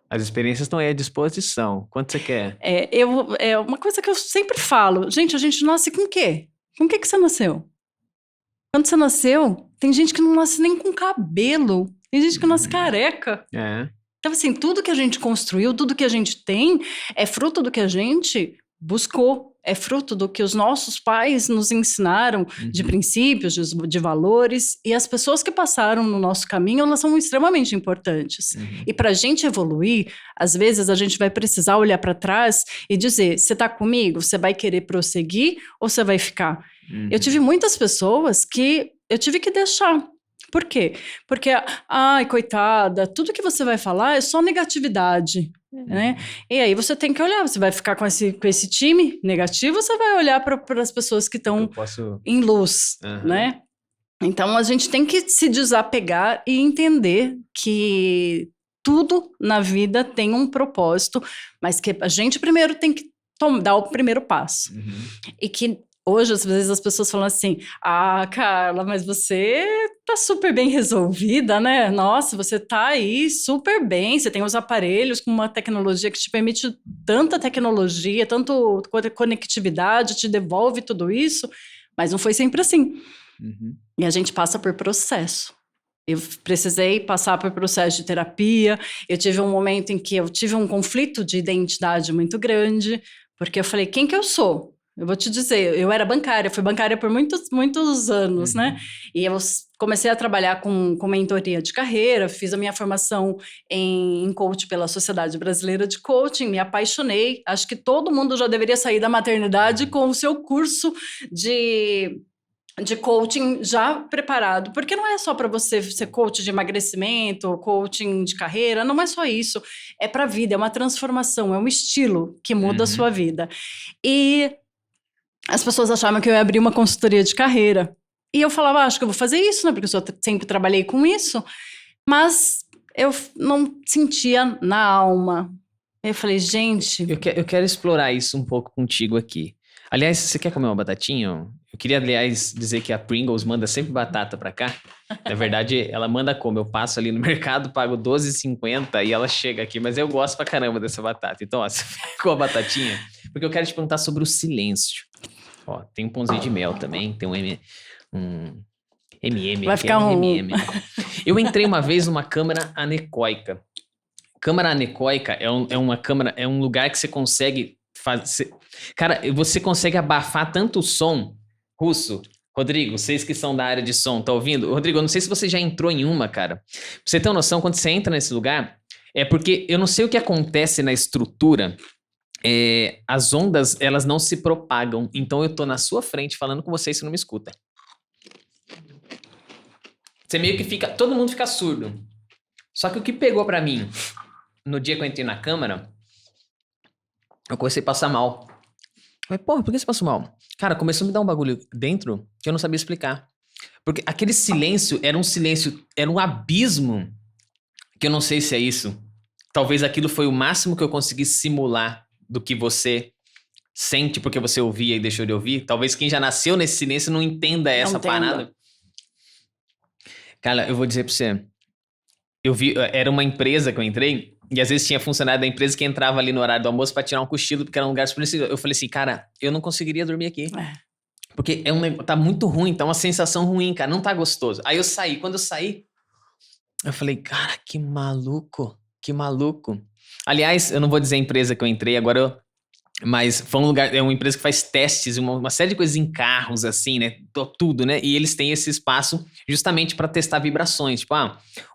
As experiências estão aí à disposição. Quanto você quer? É uma coisa que eu sempre falo. Gente, a gente nasce com o quê? Com o que você nasceu? Quando você nasceu, tem gente que não nasce nem com cabelo. Tem gente que nasce careca. Então, assim, tudo que a gente construiu, tudo que a gente tem, é fruto do que a gente buscou. É fruto do que os nossos pais nos ensinaram de princípios, de valores. E as pessoas que passaram no nosso caminho, elas são extremamente importantes. E para a gente evoluir, às vezes a gente vai precisar olhar para trás e dizer, você está comigo? Você vai querer prosseguir ou você vai ficar? Eu tive muitas pessoas que eu tive que deixar. Por quê? Porque, ai, coitada, tudo que você vai falar é só negatividade, né? E aí você tem que olhar, você vai ficar com esse time negativo, ou você vai olhar para as pessoas que estão em luz, né? Então, a gente tem que se desapegar e entender que tudo na vida tem um propósito, mas que a gente primeiro tem que dar o primeiro passo. E que hoje, às vezes, as pessoas falam assim, Carla, mas você tá super bem resolvida, né? Nossa, você tá aí super bem, você tem os aparelhos com uma tecnologia que te permite tanta tecnologia, tanto conectividade, te devolve tudo isso, mas não foi sempre assim. E a gente passa por processo. Eu precisei passar por processo de terapia, eu tive um momento em que eu tive um conflito de identidade muito grande, porque eu falei, quem que eu sou? Eu vou te dizer, eu era bancária, fui bancária por muitos anos, né? E eu comecei a trabalhar com mentoria de carreira, fiz a minha formação em coach pela Sociedade Brasileira de Coaching, me apaixonei. Acho que todo mundo já deveria sair da maternidade com o seu curso de coaching já preparado, porque não é só para você ser coach de emagrecimento, coaching de carreira, não é só isso, é para a vida, é uma transformação, é um estilo que muda a sua vida. E as pessoas achavam que eu ia abrir uma consultoria de carreira, e eu falava, acho que eu vou fazer isso, né, porque eu sempre trabalhei com isso, mas eu não sentia na alma. Eu falei, gente... Eu quero explorar isso um pouco contigo aqui. Aliás, você quer comer uma batatinha? Eu queria, aliás, dizer que a Pringles manda sempre batata pra cá. Na verdade, ela manda como? Eu passo ali no mercado, pago R$12,50 e ela chega aqui. Mas eu gosto pra caramba dessa batata. Então, ó, você ficou a batatinha? Porque eu quero te perguntar sobre o silêncio. Ó, tem um pãozinho de mel também. Tem um MM. Vai ficar um... MM. Eu entrei uma vez numa câmara anecoica. Câmara anecoica é uma câmara, é um lugar que você consegue fazer... Cara, você consegue abafar tanto o som... Russo, Rodrigo, vocês que são da área de som, tá ouvindo? Rodrigo, eu não sei se você já entrou em uma, cara. Pra você ter uma noção, quando você entra nesse lugar, é porque eu não sei o que acontece na estrutura, as ondas, elas não se propagam. Então eu tô na sua frente falando com você e você não me escuta. Você meio que fica, todo mundo fica surdo. Só que o que pegou pra mim, no dia que eu entrei na câmara, eu comecei a passar mal. Mas, porra, por que você passou mal? Cara, começou a me dar um bagulho dentro que eu não sabia explicar. Porque aquele silêncio, era um abismo, que eu não sei se é isso. Talvez aquilo foi o máximo que eu consegui simular do que você sente porque você ouvia e deixou de ouvir. Talvez quem já nasceu nesse silêncio não entenda essa parada. Cara, eu vou dizer pra você. Eu vi, era uma empresa que eu entrei, e às vezes tinha funcionário da empresa que entrava ali no horário do almoço pra tirar um cochilo, porque era um lugar super... Eu falei assim, cara, eu não conseguiria dormir aqui. Porque tá muito ruim, tá uma sensação ruim, cara, não tá gostoso. Aí eu saí, quando eu saí, eu falei, cara, que maluco. Aliás, eu não vou dizer a empresa que eu entrei, mas foi um lugar, é uma empresa que faz testes, uma série de coisas em carros, assim, né? Tudo, né? E eles têm esse espaço justamente para testar vibrações. Tipo,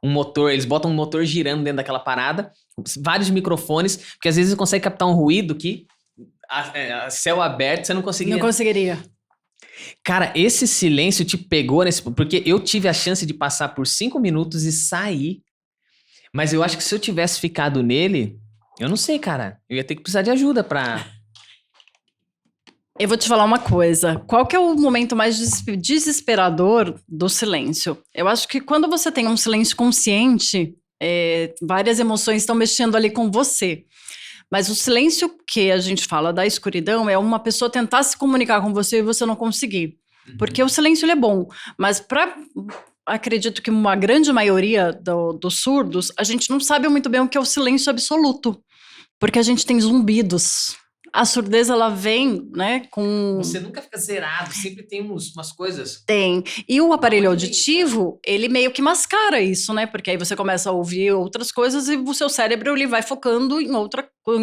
um motor, eles botam um motor girando dentro daquela parada, vários microfones, porque às vezes você consegue captar um ruído que a céu aberto você não conseguiria. Não conseguiria. Cara, esse silêncio te pegou porque eu tive a chance de passar por 5 minutos e sair. Mas eu acho que se eu tivesse ficado nele, eu não sei, cara. Eu ia ter que precisar de ajuda pra... Eu vou te falar uma coisa. Qual que é o momento mais desesperador do silêncio? Eu acho que quando você tem um silêncio consciente, várias emoções estão mexendo ali com você. Mas o silêncio que a gente fala da escuridão é uma pessoa tentar se comunicar com você e você não conseguir. Porque o silêncio ele é bom, mas acredito que uma grande maioria dos surdos, a gente não sabe muito bem o que é o silêncio absoluto. Porque a gente tem zumbidos. A surdez, ela vem, né, com... Você nunca fica zerado, sempre tem umas coisas... Tem. E o aparelho auditivo, ele meio que mascara isso, né? Porque aí você começa a ouvir outras coisas e o seu cérebro, ele vai focando em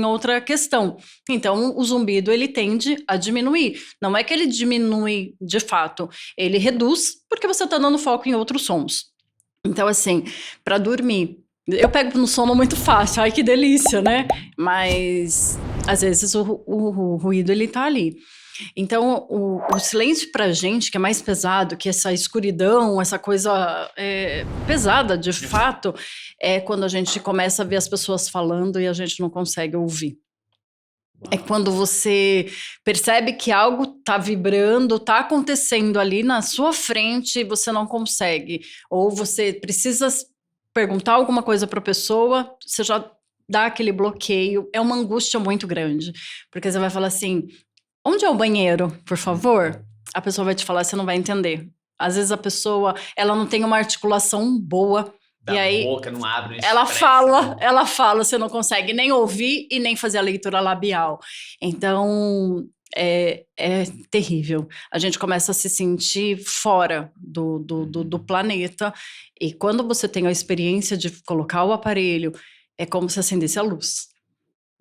outra questão. Então, o zumbido, ele tende a diminuir. Não é que ele diminui de fato, ele reduz porque você tá dando foco em outros sons. Então, assim, para dormir... Eu pego no sono muito fácil, ai que delícia, né? Mas às vezes o ruído ele tá ali. Então o silêncio pra gente, que é mais pesado, que essa escuridão, essa coisa pesada de fato, é quando a gente começa a ver as pessoas falando e a gente não consegue ouvir. É quando você percebe que algo tá vibrando, tá acontecendo ali na sua frente e você não consegue. Ou você precisa perguntar alguma coisa para a pessoa, você já dá aquele bloqueio, é uma angústia muito grande, porque você vai falar assim, onde é o banheiro, por favor? A pessoa vai te falar, você não vai entender. Às vezes a pessoa, ela não tem uma articulação boa, da e aí boca não abre, ela fala, você não consegue nem ouvir e nem fazer a leitura labial. Então... É terrível. A gente começa a se sentir fora do planeta. E quando você tem a experiência de colocar o aparelho, é como se acendesse a luz.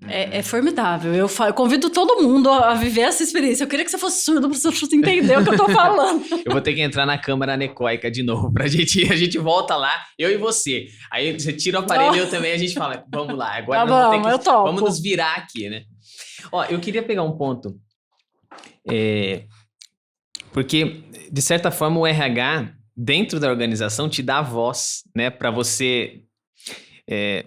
É formidável. Eu convido todo mundo a viver essa experiência. Eu queria que você fosse surdo pra você entender o que eu tô falando. Eu vou ter que entrar na câmara anecoica de novo a gente volta lá, eu e você. Aí você tira o aparelho e eu também, a gente fala, vamos lá, agora eu topo. vamos nos virar aqui, né? Ó, eu queria pegar um ponto, porque, de certa forma, o RH, dentro da organização, te dá voz, né, pra você...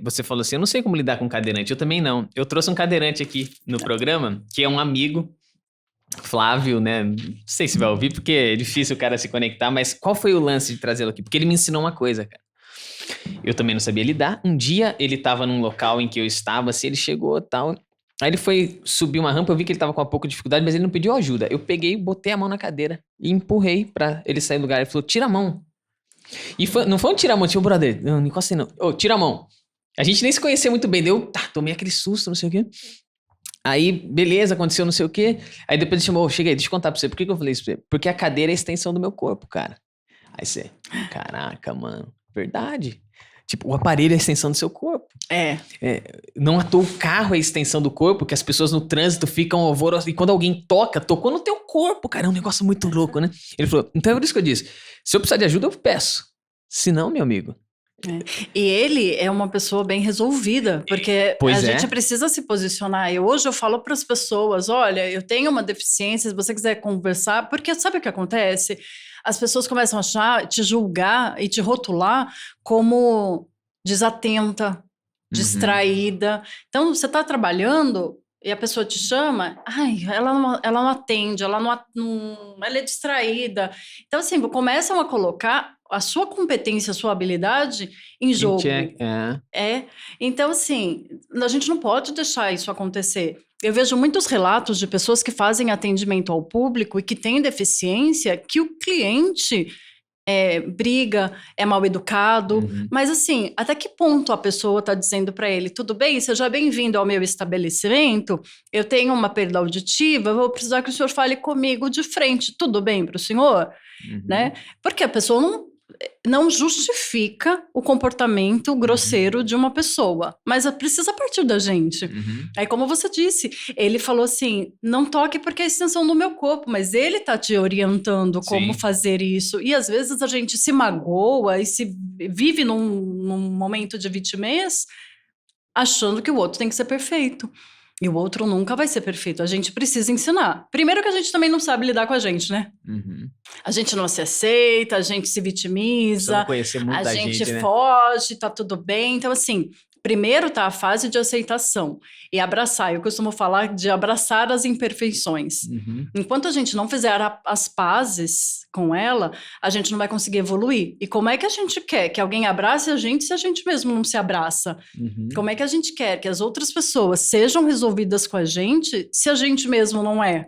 você falou assim, eu não sei como lidar com cadeirante, eu também não. Eu trouxe um cadeirante aqui no programa, que é um amigo, Flávio, né? Não sei se vai ouvir, porque é difícil o cara se conectar, mas qual foi o lance de trazê-lo aqui? Porque ele me ensinou uma coisa, cara. Eu também não sabia lidar. Um dia ele tava num local em que eu estava, assim, ele chegou e tal. Aí ele foi subir uma rampa, eu vi que ele tava com um pouco de dificuldade, mas ele não pediu ajuda. Eu peguei, botei a mão na cadeira e empurrei pra ele sair do lugar. Ele falou, tira a mão. E não foi um tira a mão, tipo, brother, não encosta aí não. Ô, tira a mão. A gente nem se conhecia muito bem, tomei aquele susto, não sei o quê. Aí, beleza, aconteceu não sei o quê. Aí depois ele chamou, cheguei, deixa eu contar pra você. Por que eu falei isso pra você? Porque a cadeira é a extensão do meu corpo, cara. Aí você, caraca, mano, verdade. Tipo, o aparelho é a extensão do seu corpo. Não à toa o carro é a extensão do corpo, que as pessoas no trânsito ficam alvorosas. E quando alguém tocou no teu corpo, cara, é um negócio muito louco, né? Ele falou, então é por isso que eu disse, se eu precisar de ajuda, eu peço. Se não, meu amigo... E ele é uma pessoa bem resolvida, porque gente precisa se posicionar. E hoje eu falo para as pessoas, olha, eu tenho uma deficiência, se você quiser conversar, porque sabe o que acontece? As pessoas começam a te julgar e te rotular como desatenta, distraída. Então, você está trabalhando e a pessoa te chama, ela não atende, ela é distraída. Então, assim, começam a colocar a sua competência, a sua habilidade em jogo. Então, assim, a gente não pode deixar isso acontecer. Eu vejo muitos relatos de pessoas que fazem atendimento ao público e que têm deficiência, que o cliente briga, é mal educado, mas assim, até que ponto a pessoa está dizendo para ele, tudo bem, seja bem-vindo ao meu estabelecimento, eu tenho uma perda auditiva, eu vou precisar que o senhor fale comigo de frente, tudo bem para o senhor? Né? Porque a pessoa não justifica o comportamento grosseiro de uma pessoa, mas precisa partir da gente. Aí, como você disse, ele falou assim, não toque porque é a extensão do meu corpo, mas ele tá te orientando como fazer isso, e às vezes a gente se magoa e se vive num momento de vitimez, achando que o outro tem que ser perfeito. E o outro nunca vai ser perfeito. A gente precisa ensinar. Primeiro que a gente também não sabe lidar com a gente, né? A gente não se aceita, a gente se vitimiza, a gente foge, tá tudo bem. Então, assim, primeiro tá a fase de aceitação e abraçar. Eu costumo falar de abraçar as imperfeições. Enquanto a gente não fizer as pazes com ela, a gente não vai conseguir evoluir. E como é que a gente quer que alguém abrace a gente se a gente mesmo não se abraça? Como é que a gente quer que as outras pessoas sejam resolvidas com a gente se a gente mesmo não é?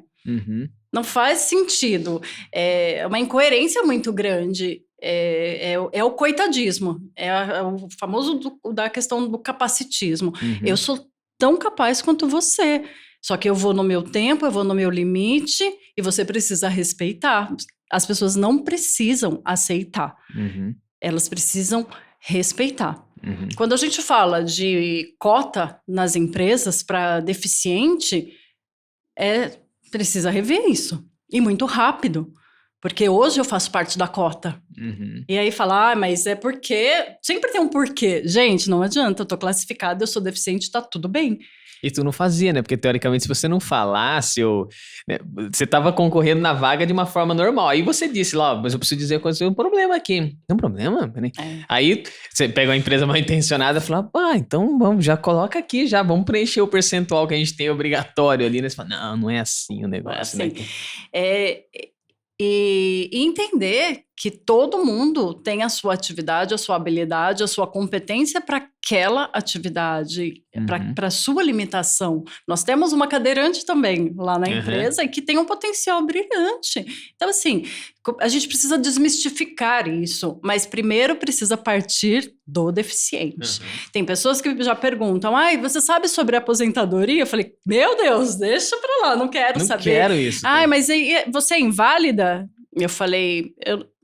Não faz sentido. É uma incoerência muito grande. É o coitadismo. É o famoso da questão do capacitismo. Eu sou tão capaz quanto você. Só que eu vou no meu tempo, eu vou no meu limite e você precisa respeitar. As pessoas não precisam aceitar. Elas precisam respeitar. Quando a gente fala de cota nas empresas para deficiente, precisa rever isso. E muito rápido. Porque hoje eu faço parte da cota. E aí fala, mas é porque... Sempre tem um porquê. Gente, não adianta, eu tô classificada, eu sou deficiente, tá tudo bem. E tu não fazia, né? Porque, teoricamente, se você não falasse, né, você tava concorrendo na vaga de uma forma normal. Aí você disse lá, mas eu preciso dizer que aconteceu um problema aqui. Tem um problema? Aí você pega uma empresa mal intencionada e fala, então vamos, já coloca aqui, vamos preencher o percentual que a gente tem obrigatório ali. Né? Você fala, não é assim o negócio, né? E entender que todo mundo tem a sua atividade, a sua habilidade, a sua competência para aquela atividade, para a sua limitação. Nós temos uma cadeirante também lá na empresa que tem um potencial brilhante. Então, assim, a gente precisa desmistificar isso, mas primeiro precisa partir do deficiente. Tem pessoas que já perguntam, você sabe sobre aposentadoria? Eu falei, meu Deus, deixa pra lá, não quero saber. Não quero isso. Mas você é inválida? Eu falei,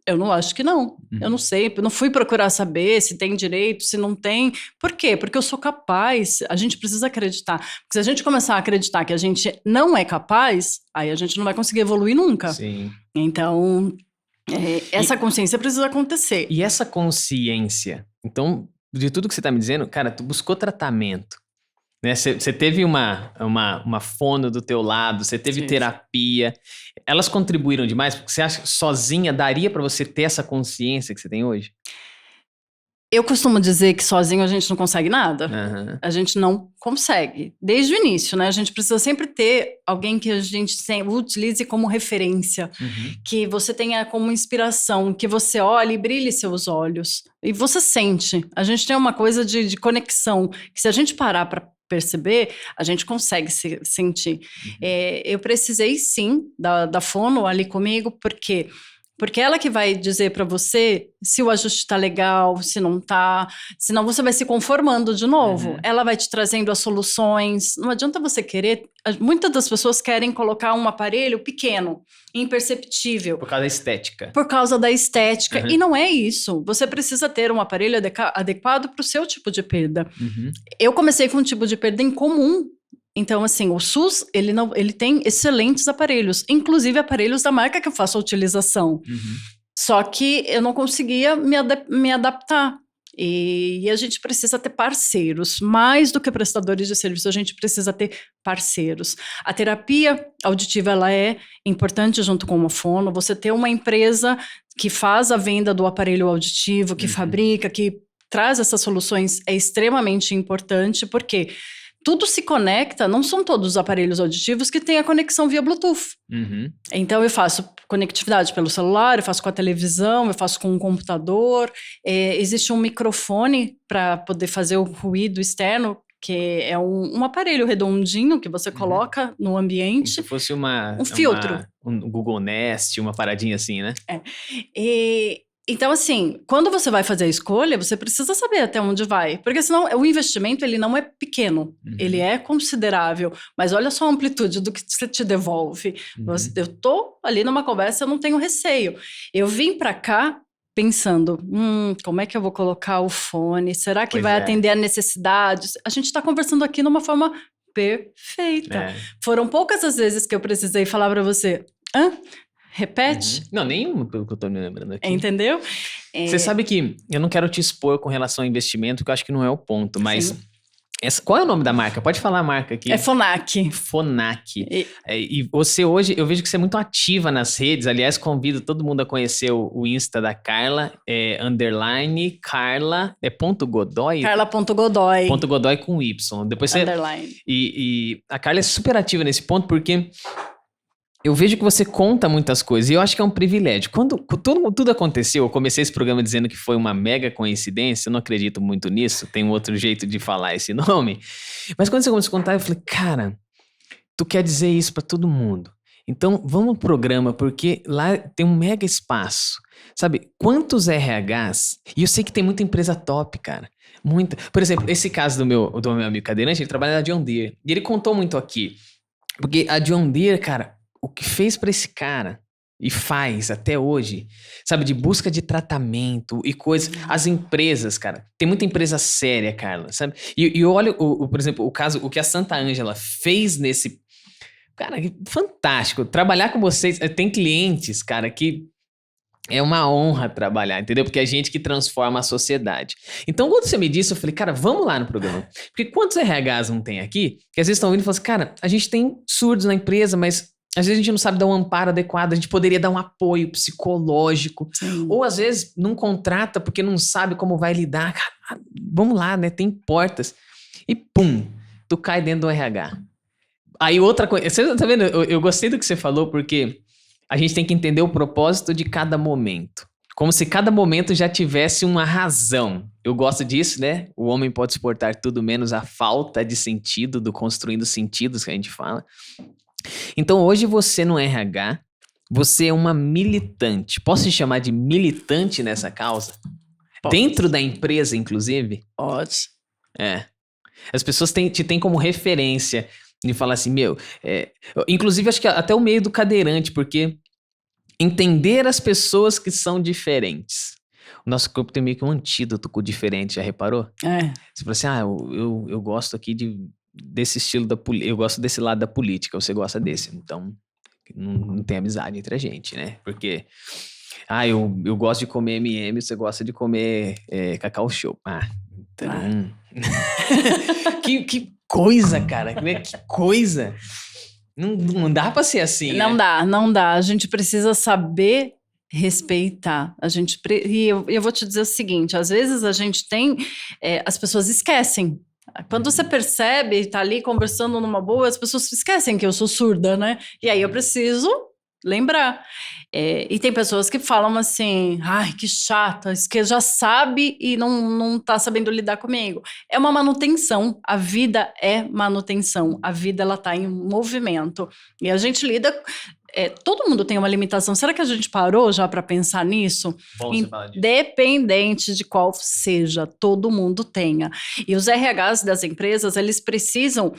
Eu não acho que não. Eu não sei, não fui procurar saber se tem direito, se não tem. Por quê? Porque eu sou capaz, a gente precisa acreditar. Porque se a gente começar a acreditar que a gente não é capaz, aí a gente não vai conseguir evoluir nunca. Sim. Então, essa consciência precisa acontecer. E essa consciência, então, de tudo que você tá me dizendo, cara, tu buscou tratamento, né? Você teve uma fono do teu lado, você teve Sim. terapia. Elas contribuíram demais? Porque você acha que sozinha daria pra você ter essa consciência que você tem hoje? Eu costumo dizer que sozinho a gente não consegue nada. Aham. A gente não consegue. Desde o início, né? A gente precisa sempre ter alguém que a gente utilize como referência, Uhum. que você tenha como inspiração, que você olhe e brilhe seus olhos. E você sente. A gente tem uma coisa de conexão, que se a gente parar para perceber, a gente consegue sentir. Eu precisei, sim, da fono ali comigo, porque é ela que vai dizer para você se o ajuste tá legal, se não tá, senão você vai se conformando de novo. Uhum. Ela vai te trazendo as soluções. Não adianta você querer. Muitas das pessoas querem colocar um aparelho pequeno, imperceptível. Por causa da estética. Por causa da estética. Uhum. E não é isso. Você precisa ter um aparelho adequado para o seu tipo de perda. Uhum. Eu comecei com um tipo de perda incomum. Então, assim, o SUS, ele tem excelentes aparelhos, inclusive aparelhos da marca que eu faço a utilização. Uhum. Só que eu não conseguia me adaptar. E a gente precisa ter parceiros. Mais do que prestadores de serviço, a gente precisa ter parceiros. A terapia auditiva, ela é importante junto com o fono. Você ter uma empresa que faz a venda do aparelho auditivo, que fabrica, que traz essas soluções, é extremamente importante, porque tudo se conecta, não são todos os aparelhos auditivos que têm a conexão via Bluetooth. Uhum. Então, eu faço conectividade pelo celular, eu faço com a televisão, eu faço com um computador. Existe um microfone para poder fazer o ruído externo, que é um aparelho redondinho que você coloca no Como ambiente. se fosse Um filtro. um Google Nest, uma paradinha assim, né? Então, assim, quando você vai fazer a escolha, você precisa saber até onde vai. Porque senão, o investimento, ele não é pequeno. Uhum. Ele é considerável. Mas olha só a amplitude do que você te devolve. Uhum. Eu tô ali numa conversa, eu não tenho receio. Eu vim pra cá pensando, como é que eu vou colocar o fone? Será que Pois vai é. atender a necessidade? A gente tá conversando aqui numa forma perfeita. É. Foram poucas as vezes que eu precisei falar pra você, repete? Uhum. Não, nenhuma, pelo que eu tô me lembrando aqui. Entendeu? Você sabe que eu não quero te expor com relação ao investimento, que eu acho que não é o ponto, mas Sim. qual é o nome da marca? Pode falar a marca aqui. É Phonak. Phonak. E- E você hoje, eu vejo que você é muito ativa nas redes. Aliás, convido todo mundo a conhecer o Insta da Carla, underline Carla, ponto Godoy? Carla.Godoy. Ponto Godoy com Y. Depois você... Underline. E a Carla é super ativa nesse ponto, porque eu vejo que você conta muitas coisas, e eu acho que é um privilégio. Quando tudo aconteceu, eu comecei esse programa dizendo que foi uma mega coincidência, eu não acredito muito nisso, tem um outro jeito de falar esse nome. Mas quando você começou a contar, eu falei, cara, tu quer dizer isso pra todo mundo. Então, vamos pro programa, porque lá tem um mega espaço. Sabe, quantos RHs? E eu sei que tem muita empresa top, cara. Muita. Por exemplo, esse caso do meu amigo cadeirante, ele trabalha na John Deere. E ele contou muito aqui. Porque a John Deere, cara, o que fez pra esse cara e faz até hoje, sabe, de busca de tratamento e coisas. As empresas, cara, tem muita empresa séria, Carla, sabe? E olha, por exemplo, o caso, o que a Santa Ângela fez nesse... Cara, que fantástico. Trabalhar com vocês, tem clientes, cara, que é uma honra trabalhar, entendeu? Porque é gente que transforma a sociedade. Então, quando você me disse, eu falei, cara, vamos lá no programa. Porque quantos RHs não tem aqui, que às vezes estão ouvindo e falam assim, cara, a gente tem surdos na empresa, mas às vezes a gente não sabe dar um amparo adequado, a gente poderia dar um apoio psicológico. Sim. Ou às vezes não contrata porque não sabe como vai lidar. Cara, vamos lá, né? Tem portas. E pum, tu cai dentro do RH. Aí outra coisa, você tá vendo? Eu gostei do que você falou, porque a gente tem que entender o propósito de cada momento. Como se cada momento já tivesse uma razão. Eu gosto disso, né? O homem pode suportar tudo menos a falta de sentido, do construindo sentidos que a gente fala. Então hoje você no RH, você é uma militante. Posso te chamar de militante nessa causa? Pode. Dentro da empresa, inclusive? Pode. As pessoas te têm como referência de falar assim, inclusive acho que até o meio do cadeirante, porque entender as pessoas que são diferentes. O nosso corpo tem meio que um antídoto com o diferente, já reparou? Você fala assim, eu gosto aqui desse estilo eu gosto desse lado da política, você gosta desse. Então, não tem amizade entre a gente, né? Porque, eu gosto de comer M&M, você gosta de comer Cacau Show. Então... que coisa, cara, né? Que coisa. Não dá pra ser assim, Não né? não dá. A gente precisa saber respeitar. E eu vou te dizer o seguinte, às vezes a gente as pessoas esquecem. Quando você percebe, tá ali conversando numa boa, as pessoas esquecem que eu sou surda, né? E aí eu preciso lembrar. E tem pessoas que falam assim, ai, que chata, isso que já sabe e não tá sabendo lidar comigo. É uma manutenção, a vida é manutenção, a vida ela tá em movimento. E a gente lida... todo mundo tem uma limitação. Será que a gente parou já para pensar nisso? Bom você falar disso. Independente de qual seja, todo mundo tenha. E os RHs das empresas, eles precisam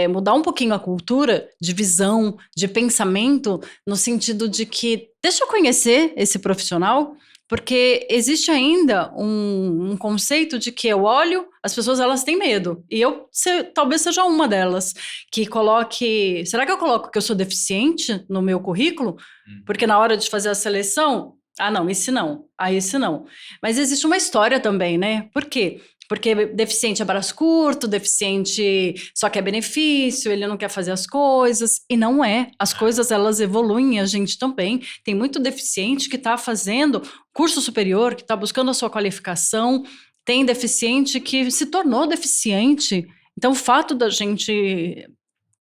mudar um pouquinho a cultura de visão, de pensamento, no sentido de que, deixa eu conhecer esse profissional, porque existe ainda um conceito de que eu olho, as pessoas elas têm medo. E talvez seja uma delas, que coloque... Será que eu coloco que eu sou deficiente no meu currículo? Porque na hora de fazer a seleção, não, esse não, esse não. Mas existe uma história também, né? Por quê? Porque deficiente é braço curto, deficiente só quer benefício, ele não quer fazer as coisas, e não é. As coisas, elas evoluem, a gente também. Tem muito deficiente que está fazendo curso superior, que está buscando a sua qualificação, tem deficiente que se tornou deficiente. Então, o fato da gente...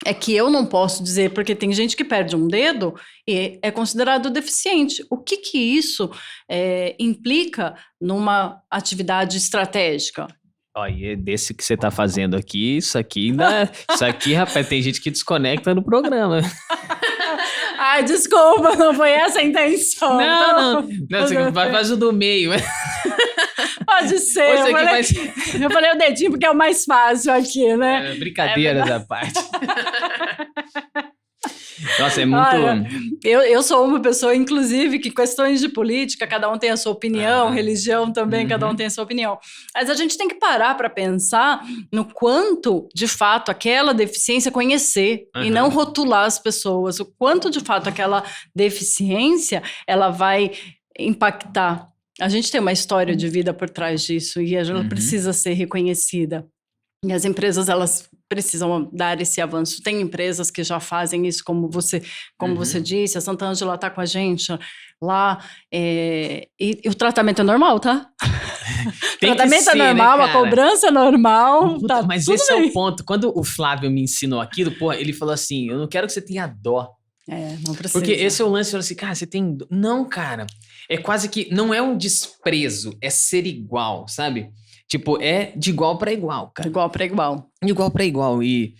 É que eu não posso dizer, porque tem gente que perde um dedo e é considerado deficiente. O que isso implica numa atividade estratégica? E desse que você tá fazendo aqui, isso aqui, rapaz, tem gente que desconecta no programa. Ai, desculpa, não foi essa a intenção. Não, você faz o do meio. Pode ser. Eu falei o dedinho porque é o mais fácil aqui, né? Brincadeira da parte. Nossa, é muito... Olha, eu sou uma pessoa, inclusive, que questões de política, cada um tem a sua opinião, religião também, cada um tem a sua opinião. Mas a gente tem que parar para pensar no quanto, de fato, aquela deficiência conhecer e não rotular as pessoas. O quanto, de fato, aquela deficiência, ela vai impactar. A gente tem uma história de vida por trás disso e ela precisa ser reconhecida. E as empresas, elas precisam dar esse avanço. Tem empresas que já fazem isso, como você disse, a Sant'Angelo está com a gente lá. E o tratamento é normal, tá? O tratamento é normal, né, a cobrança é normal. Puta, mas esse é o ponto. Quando o Flávio me ensinou aquilo, ele falou assim, eu não quero que você tenha dó. Não precisa. Porque esse é o lance, eu falei assim, cara, você tem dó? Não, cara. É quase que, não é um desprezo, é ser igual, sabe? Tipo, é de igual para igual, cara. De igual para igual. De igual para igual. E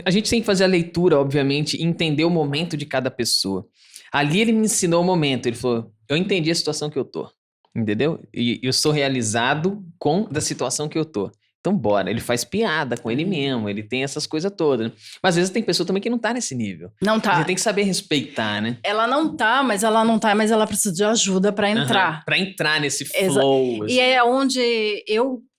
a gente tem que fazer a leitura, obviamente, e entender o momento de cada pessoa. Ali ele me ensinou o momento. Ele falou, eu entendi a situação que eu tô. Entendeu? E eu sou realizado da situação que eu tô. Então, bora. Ele faz piada com ele mesmo, ele tem essas coisas todas. Né? Mas às vezes tem pessoa também que não tá nesse nível. Não tá. Você tem que saber respeitar, né? Ela não tá, mas ela precisa de ajuda para entrar. Pra entrar nesse flow. Assim. E é onde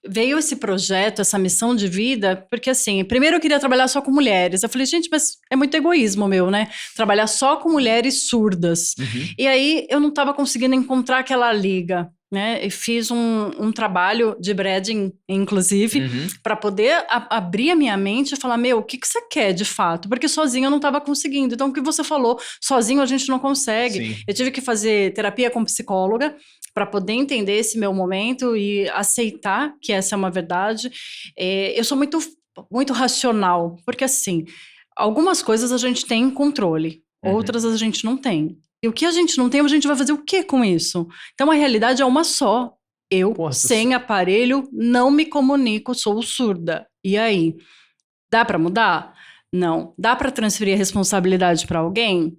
veio esse projeto, essa missão de vida, porque assim, primeiro eu queria trabalhar só com mulheres. Eu falei, gente, mas é muito egoísmo meu, né? Trabalhar só com mulheres surdas. E aí eu não tava conseguindo encontrar aquela liga. Né? E fiz um trabalho de branding, inclusive, para poder abrir a minha mente e falar, o que você quer de fato? Porque sozinho eu não estava conseguindo. Então, o que você falou, sozinho a gente não consegue. Sim. Eu tive que fazer terapia com psicóloga para poder entender esse meu momento e aceitar que essa é uma verdade. Eu sou muito, muito racional, porque assim, algumas coisas a gente tem controle, outras a gente não tem. E o que a gente não tem, a gente vai fazer o quê com isso? Então, a realidade é uma só. Eu, sem aparelho, não me comunico, sou surda. E aí? Dá para mudar? Não. Dá para transferir a responsabilidade para alguém?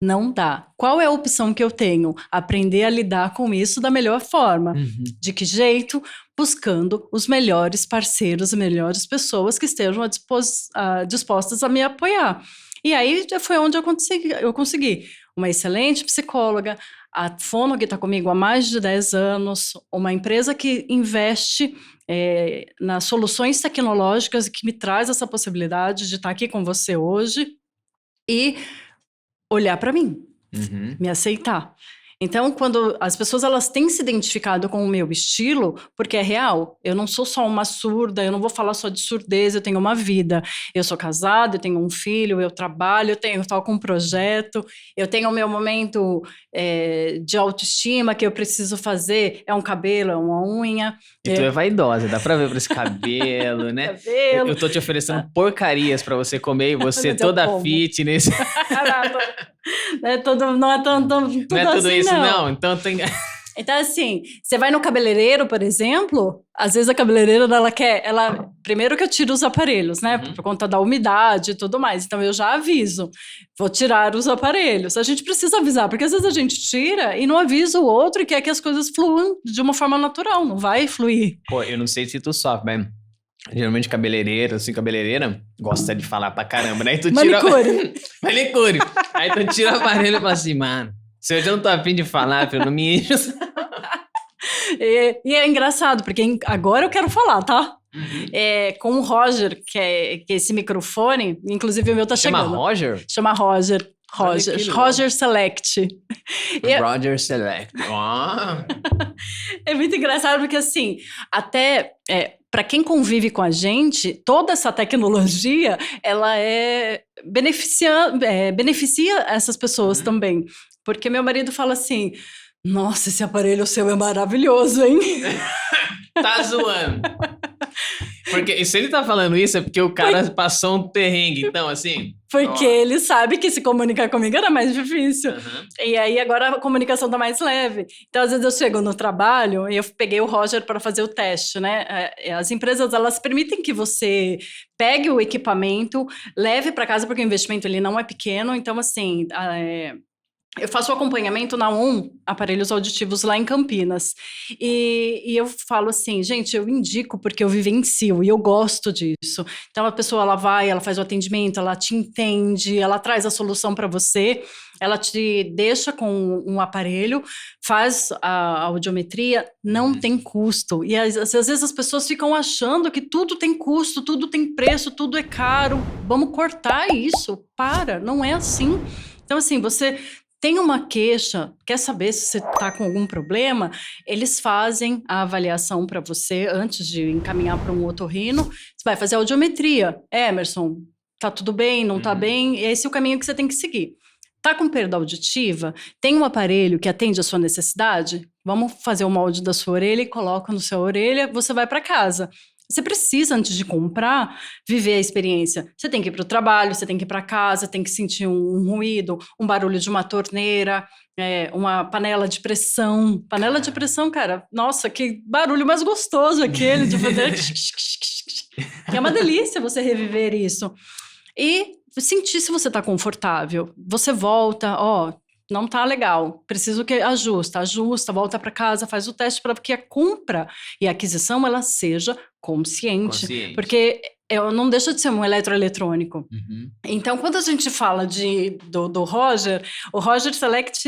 Não dá. Qual é a opção que eu tenho? Aprender a lidar com isso da melhor forma. De que jeito? Buscando os melhores parceiros, as melhores pessoas que estejam dispostas a me apoiar. E aí, foi onde eu consegui. uma excelente psicóloga, a Fono, que está comigo há mais de 10 anos, uma empresa que investe nas soluções tecnológicas e que me traz essa possibilidade de estar aqui com você hoje e olhar para mim, me aceitar. Então, quando as pessoas elas têm se identificado com o meu estilo, porque é real, eu não sou só uma surda, eu não vou falar só de surdez, eu tenho uma vida. Eu sou casada, eu tenho um filho, eu trabalho, eu toco um projeto, eu tenho o meu momento de autoestima que eu preciso fazer, é um cabelo, é uma unha. E tu é vaidosa, dá pra ver por esse cabelo, né? Eu tô te oferecendo porcarias pra você comer e você toda fitness. Não é tudo isso, não. Então tem... Então, assim, você vai no cabeleireiro, por exemplo, às vezes a cabeleireira, primeiro que eu tiro os aparelhos, né? Por conta da umidade e tudo mais. Então, eu já aviso, vou tirar os aparelhos. A gente precisa avisar, porque às vezes a gente tira e não avisa o outro e quer que as coisas fluam de uma forma natural, não vai fluir. Pô, eu não sei se tu sofre, mas geralmente cabeleireira gosta de falar pra caramba, né? Aí tu tira... Manicure. Aí tu tira o aparelho e fala assim, mano, se eu já não tô afim de falar, filho, não me enche. E é engraçado, porque agora eu quero falar, tá? Com o Roger, que é esse microfone, inclusive o meu tá chegando. Chama Roger? Chama Roger. Roger Select. Roger Select. É muito engraçado, porque assim, até... para quem convive com a gente, toda essa tecnologia, ela beneficia essas pessoas também. Porque meu marido fala assim, nossa, esse aparelho seu é maravilhoso, hein? Tá zoando. Porque se ele tá falando isso, é porque o cara passou um perrengue, então, assim... Porque ele sabe que se comunicar comigo era mais difícil. E aí, agora a comunicação tá mais leve. Então, às vezes eu chego no trabalho e eu peguei o Roger para fazer o teste, né? As empresas, elas permitem que você pegue o equipamento, leve para casa, porque o investimento ele não é pequeno. Então, assim... eu faço o acompanhamento na aparelhos auditivos lá em Campinas. E eu falo assim, gente, eu indico porque eu vivencio e eu gosto disso. Então, a pessoa, ela vai, ela faz o atendimento, ela te entende, ela traz a solução para você, ela te deixa com um aparelho, faz a audiometria, não tem custo. E às vezes as pessoas ficam achando que tudo tem custo, tudo tem preço, tudo é caro. Vamos cortar isso. Não é assim. Então, assim, você... tem uma queixa, quer saber se você está com algum problema, eles fazem a avaliação para você antes de encaminhar para um otorrino. Você vai fazer a audiometria. Emerson, tá tudo bem, não tá bem? Esse é o caminho que você tem que seguir. Tá com perda auditiva? Tem um aparelho que atende a sua necessidade? Vamos fazer o molde da sua orelha e coloca na sua orelha, você vai para casa. Você precisa, antes de comprar, viver a experiência. Você tem que ir para o trabalho, você tem que ir para casa, tem que sentir um ruído, um barulho de uma torneira, uma panela de pressão. Panela de pressão, cara, nossa, que barulho mais gostoso aquele de fazer... É uma delícia você reviver isso. E sentir se você está confortável. Você volta, não tá legal, preciso que ajusta, volta para casa, faz o teste para que a compra e a aquisição ela seja consciente. Porque não deixa de ser um eletroeletrônico. Então, quando a gente fala do Roger, o Roger Select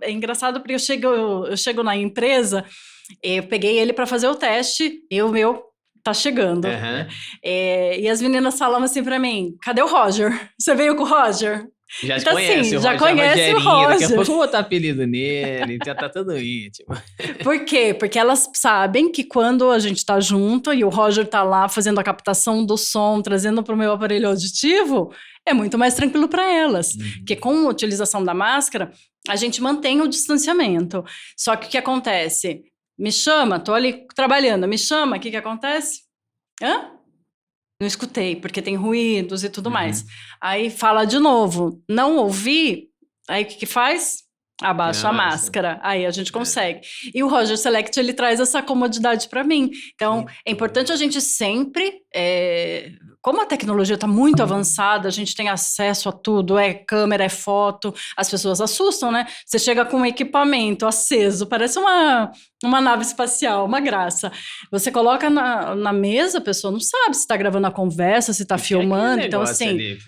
é engraçado porque eu chego na empresa, eu peguei ele para fazer o teste e o meu tá chegando. E as meninas falam assim para mim, cadê o Roger? Você veio com o Roger? Já então, conhece, assim, já conhece o Roger. Daqui a pouco eu vou botar apelido nele, já tá tudo íntimo. Por quê? Porque elas sabem que quando a gente tá junto e o Roger tá lá fazendo a captação do som, trazendo pro meu aparelho auditivo, é muito mais tranquilo para elas. Porque com a utilização da máscara, a gente mantém o distanciamento. Só que o que acontece? Me chama, tô ali trabalhando, me chama, o que acontece? Não escutei, porque tem ruídos e tudo mais. Aí fala de novo, não ouvi, aí o que faz? Abaixa a máscara, aí a gente consegue. E o Roger Select, ele traz essa comodidade para mim. Então, é importante a gente sempre como a tecnologia está muito avançada, a gente tem acesso a tudo, é câmera, é foto, as pessoas assustam, né? Você chega com um equipamento aceso, parece uma nave espacial, uma graça. Você coloca na mesa, a pessoa não sabe se está gravando a conversa, se está filmando. Então, assim, ali,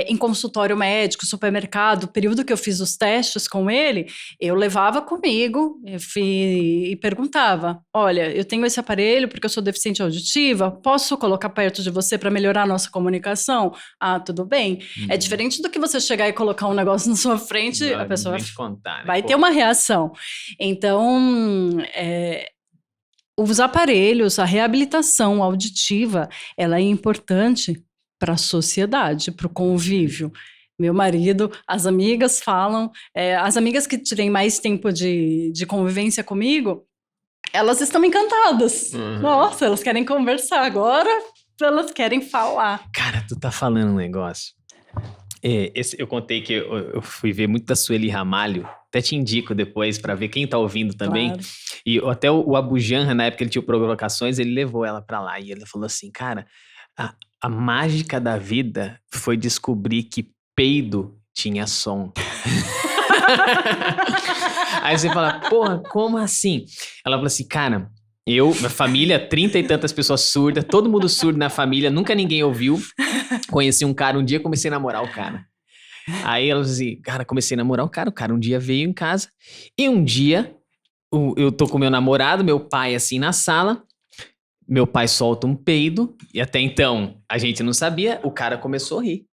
em consultório médico, supermercado, o período que eu fiz os testes com ele, eu levava comigo e perguntava, olha, eu tenho esse aparelho porque eu sou deficiente auditiva, posso colocar perto de você para melhorar a nossa comunicação? Ah, tudo bem. É diferente do que você chegar e colocar um negócio na sua frente, a pessoa vai ter uma reação. Então, os aparelhos, a reabilitação auditiva, ela é importante para a sociedade, para o convívio. Meu marido, as amigas falam, as amigas que têm mais tempo de convivência comigo, elas estão encantadas. Nossa, elas querem conversar agora, elas querem falar. Cara, tu tá falando um negócio. Eu contei que eu fui ver muito da Sueli Ramalho, até te indico depois pra ver quem tá ouvindo também. Claro. E até o Abu Janra, na época ele tinha Provocações, ele levou ela pra lá e ele falou assim, cara, a mágica da vida foi descobrir que peido tinha som. Aí você fala, porra, como assim? Ela falou assim, cara, minha família, 30 e tantas pessoas surdas, todo mundo surdo na família, nunca ninguém ouviu. Conheci um cara, um dia comecei a namorar o cara. Aí ela disse assim, cara, comecei a namorar o cara um dia veio em casa. E um dia, eu tô com meu namorado, meu pai assim na sala, meu pai solta um peido, e até então a gente não sabia, o cara começou a rir.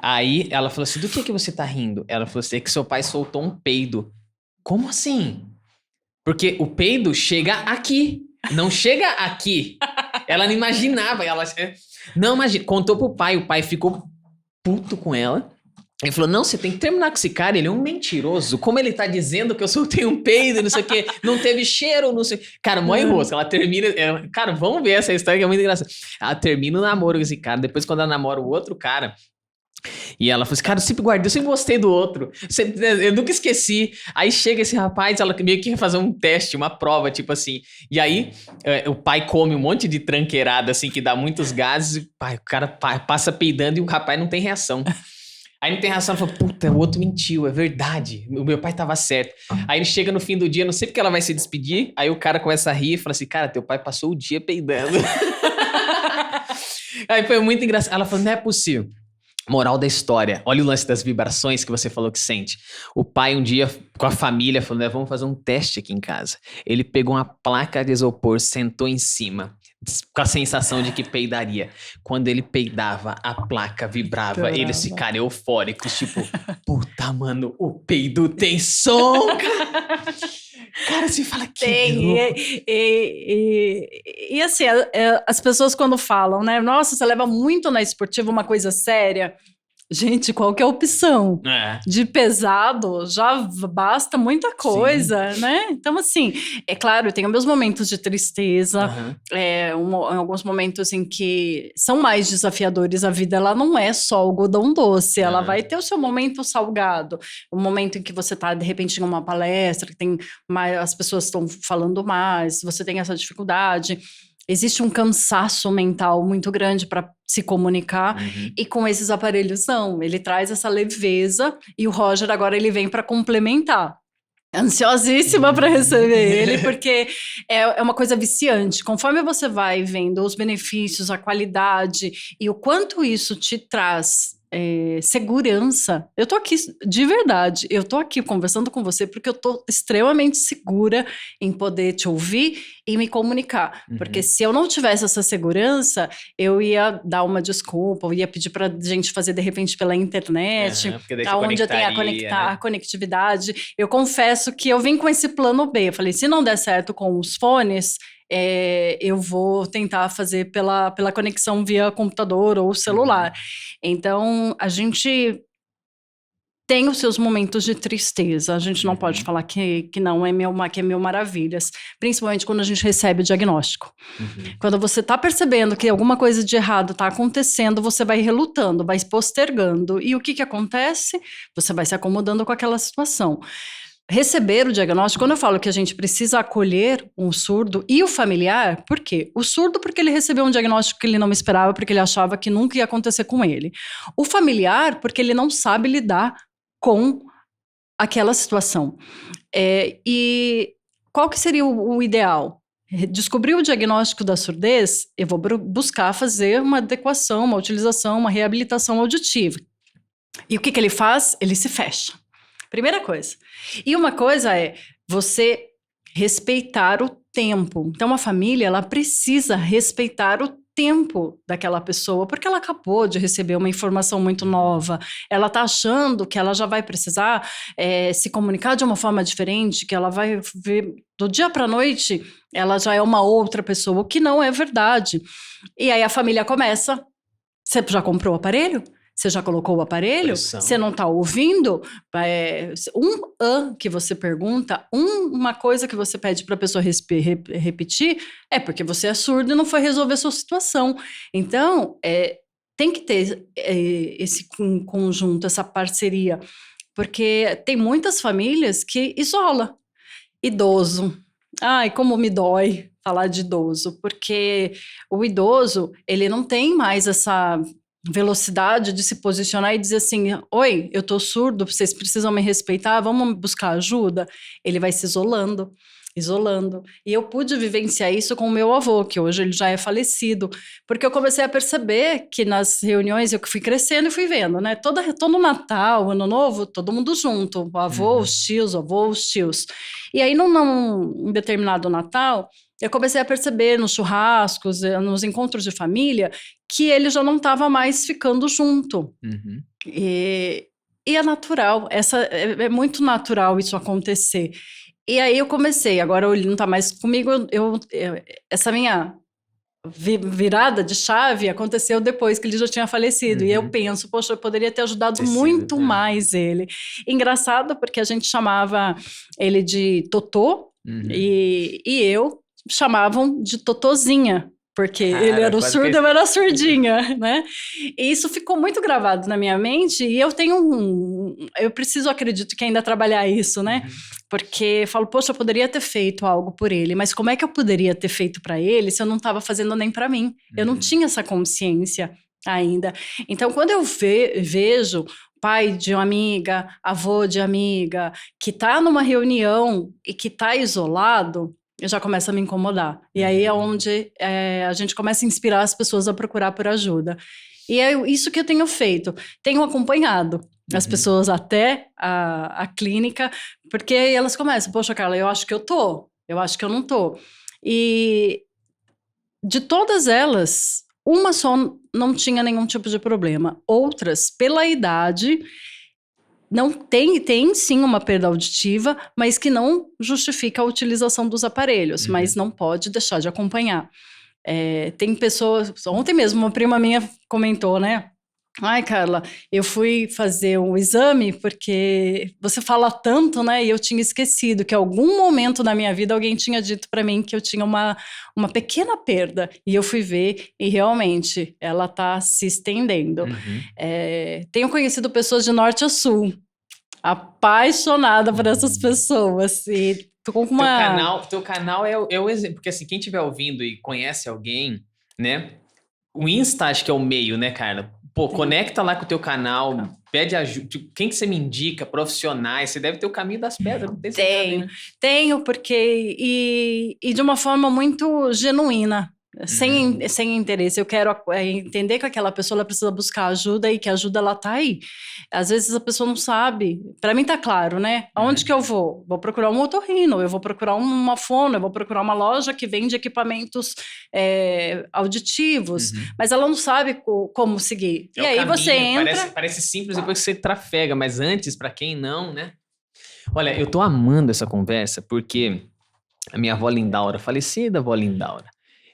Aí ela falou assim, do que você tá rindo? Ela falou assim, é que seu pai soltou um peido. Como assim? Porque o peido chega aqui, não chega aqui. Ela não imaginava, não imagina. Contou pro pai, o pai ficou puto com ela. Ele falou, não, você tem que terminar com esse cara, ele é um mentiroso. Como ele tá dizendo que eu soltei um peido, não sei o quê, não teve cheiro, não sei... Cara, mó enrosco, ela termina... Cara, vamos ver essa história que é muito engraçada. Ela termina o namoro com esse cara, depois quando ela namora o outro cara... E ela falou assim, cara, eu sempre guardei, eu sempre gostei do outro, eu nunca esqueci. Aí chega esse rapaz, ela meio que quer fazer um teste, uma prova, tipo assim. E aí, o pai come um monte de tranqueirada, assim, que dá muitos gases, e o cara passa peidando e o rapaz não tem reação. Aí não tem reação, ela fala, puta, o outro mentiu, é verdade, o meu pai tava certo. Aí ele chega no fim do dia, não sei porque ela vai se despedir, aí o cara começa a rir e fala assim, cara, teu pai passou o dia peidando. Aí foi muito engraçado, ela falou, não é possível. Moral da história, olha o lance das vibrações que você falou que sente. O pai um dia com a família falou, né, vamos fazer um teste aqui em casa. Ele pegou uma placa de isopor, sentou em cima, com a sensação de que peidaria. Quando ele peidava, a placa vibrava. Eles ficaram eufóricos, tipo, puta, mano, o peido tem som, cara. Cara, você fala que tem. E assim, as pessoas quando falam, né? Nossa, você leva muito na esportiva uma coisa séria. Gente, qual que é a opção? De pesado, já basta muita coisa, né? Então, assim, é claro, tem os meus momentos de tristeza, em alguns momentos em que são mais desafiadores. A vida, ela não é só algodão doce, ela vai ter o seu momento salgado. O momento em que você tá, de repente, em uma palestra, que tem mais, as pessoas estão falando mais, você tem essa dificuldade. Existe um cansaço mental muito grande para se comunicar, e com esses aparelhos não, ele traz essa leveza, e o Roger agora ele vem para complementar. Ansiosíssima para receber ele, porque é uma coisa viciante. Conforme você vai vendo os benefícios, a qualidade e o quanto isso te traz segurança. Eu tô aqui, de verdade, eu tô aqui conversando com você porque eu tô extremamente segura em poder te ouvir e me comunicar. Porque se eu não tivesse essa segurança, eu ia dar uma desculpa, eu ia pedir pra gente fazer de repente pela internet, onde eu tenho a conectividade. Eu confesso que eu vim com esse plano B. Eu falei, se não der certo com os fones, eu vou tentar fazer pela conexão via computador ou celular. Então, a gente tem os seus momentos de tristeza. A gente não pode falar que não é que é mil maravilhas. Principalmente quando a gente recebe o diagnóstico. Quando você está percebendo que alguma coisa de errado está acontecendo, você vai relutando, vai postergando. E o que acontece? Você vai se acomodando com aquela situação. receber o diagnóstico, quando eu falo que a gente precisa acolher um surdo e o familiar, por quê? O surdo porque ele recebeu um diagnóstico que ele não esperava, porque ele achava que nunca ia acontecer com ele. O familiar porque ele não sabe lidar com aquela situação. E qual que seria o ideal? Descobrir o diagnóstico da surdez, eu vou buscar fazer uma adequação, uma utilização, uma reabilitação auditiva. E o que ele faz? Ele se fecha. Primeira coisa. E uma coisa é você respeitar o tempo. Então, a família, ela precisa respeitar o tempo daquela pessoa, porque ela acabou de receber uma informação muito nova. Ela está achando que ela já vai precisar se comunicar de uma forma diferente, que ela vai ver do dia para a noite, ela já é uma outra pessoa, o que não é verdade. E aí a família começa, você já comprou o aparelho? Você já colocou o aparelho? Pressão. Você não está ouvindo? Que você pergunta, uma coisa que você pede para a pessoa repetir, é porque você é surdo e não foi resolver a sua situação. Então, tem que ter esse conjunto, essa parceria, porque tem muitas famílias que isolam. Idoso. Ai, como me dói falar de idoso, porque o idoso, ele não tem mais essa velocidade de se posicionar e dizer assim, oi, eu tô surdo, vocês precisam me respeitar, vamos buscar ajuda. Ele vai se isolando. E eu pude vivenciar isso com o meu avô, que hoje ele já é falecido, porque eu comecei a perceber que nas reuniões eu fui crescendo e fui vendo, né? Todo Natal, Ano Novo, todo mundo junto, o avô, os tios. E aí, num determinado Natal, eu comecei a perceber nos churrascos, nos encontros de família, que ele já não estava mais ficando junto. Uhum. E é natural, é muito natural isso acontecer. E aí eu comecei, agora ele não está mais comigo, essa minha virada de chave aconteceu depois que ele já tinha falecido. Uhum. E eu penso, poxa, eu poderia ter ajudado muito mais ele. Engraçado, porque a gente chamava ele de Totô, e eu chamavam de Totozinha, porque ele era o surdo, eu era a surdinha, né? E isso ficou muito gravado na minha mente, e eu eu preciso, acredito que ainda trabalhar isso, né? Porque eu falo, poxa, eu poderia ter feito algo por ele, mas como é que eu poderia ter feito para ele se eu não estava fazendo nem para mim? Eu não tinha essa consciência ainda. Então, quando eu vejo pai de uma amiga, avô de amiga, que está numa reunião e que está isolado, eu já começo a me incomodar. E aí é onde a gente começa a inspirar as pessoas a procurar por ajuda. E é isso que eu tenho feito. Tenho acompanhado as pessoas até a clínica, porque elas começam, poxa, Carla, eu acho que eu tô, eu acho que eu não tô. E de todas elas, uma só não tinha nenhum tipo de problema. Outras, pela idade, não tem sim uma perda auditiva, mas que não justifica a utilização dos aparelhos, mas não pode deixar de acompanhar. Tem pessoas, ontem mesmo uma prima minha comentou, né? Ai, Carla, eu fui fazer um exame porque você fala tanto, né? E eu tinha esquecido que em algum momento na minha vida alguém tinha dito para mim que eu tinha uma pequena perda. E eu fui ver e realmente ela tá se estendendo. Tenho conhecido pessoas de norte a sul, apaixonada por essas pessoas. E tô com uma... Teu canal é o exemplo, porque assim, quem estiver ouvindo e conhece alguém, né? O Insta acho que é o meio, né, Carla? Pô, conecta lá com o teu canal, pede ajuda. Tipo, quem que você me indica? Profissionais, você deve ter o caminho das pedras. Não tem Tenho, né? Tenho, porque... E de uma forma muito genuína. Sem interesse, eu quero entender que aquela pessoa ela precisa buscar ajuda e que a ajuda ela tá aí. Às vezes a pessoa não sabe. Para mim tá claro, né? Aonde que eu vou? Vou procurar um otorrino, eu vou procurar uma fono, eu vou procurar uma loja que vende equipamentos auditivos, mas ela não sabe como seguir. E aí caminho, você entra... Parece simples depois que você trafega, mas antes, para quem não, né? Olha, eu tô amando essa conversa porque a minha avó Lindaura, falecida avó Lindaura,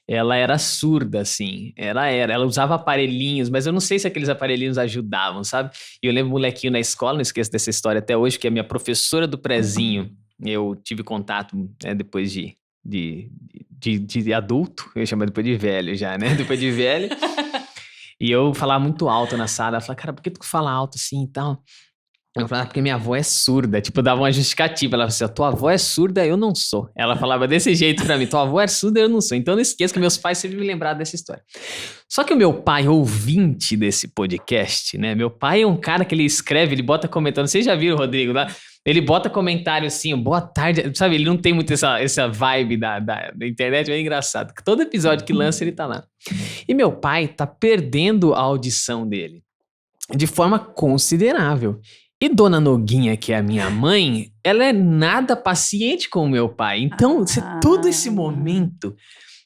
ela era surda, assim, ela usava aparelhinhos, mas eu não sei se aqueles aparelhinhos ajudavam, sabe? E eu lembro um molequinho na escola, não esqueço dessa história até hoje, que a minha professora do prezinho, eu tive contato depois de adulto, eu chamo depois de velho já, né? Depois de velho. E eu falava muito alto na sala, ela falava, cara, por que tu fala alto assim e tal? Eu falava, porque minha avó é surda. Tipo, eu dava uma justificativa. Ela falava assim, tua avó é surda, eu não sou. Ela falava desse jeito pra mim, tua avó é surda, eu não sou. Então não esqueça que meus pais sempre me lembraram dessa história. Só que o meu pai, ouvinte desse podcast, né? Meu pai é um cara que ele escreve, ele bota comentando. Vocês já viram, Rodrigo, lá? Ele bota comentário assim, boa tarde. Sabe, ele não tem muito essa vibe da internet, é engraçado. Todo episódio que lança, ele tá lá. E meu pai tá perdendo a audição dele de forma considerável. E Dona Noguinha, que é a minha mãe, ela é nada paciente com o meu pai. Então, todo esse momento,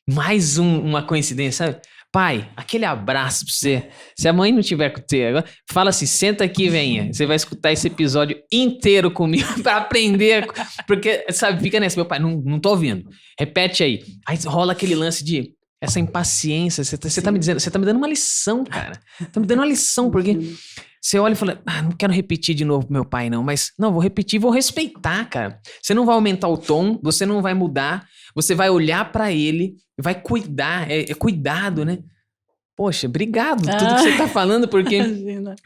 mais uma coincidência, sabe? Pai, aquele abraço pra você. Se a mãe não tiver com você agora, fala assim, senta aqui, venha. Você vai escutar esse episódio inteiro comigo pra aprender. Porque, sabe, fica nessa, meu pai, não tô ouvindo. Repete aí. Aí rola aquele lance de essa impaciência. Você tá me dizendo, você tá me dando uma lição, cara. Tá me dando uma lição, porque... Você olha e fala, não quero repetir de novo pro meu pai, não. Mas, não, vou repetir, vou respeitar, cara. Você não vai aumentar o tom, você não vai mudar. Você vai olhar pra ele, vai cuidar. É cuidado, né? Poxa, obrigado tudo que você tá falando, porque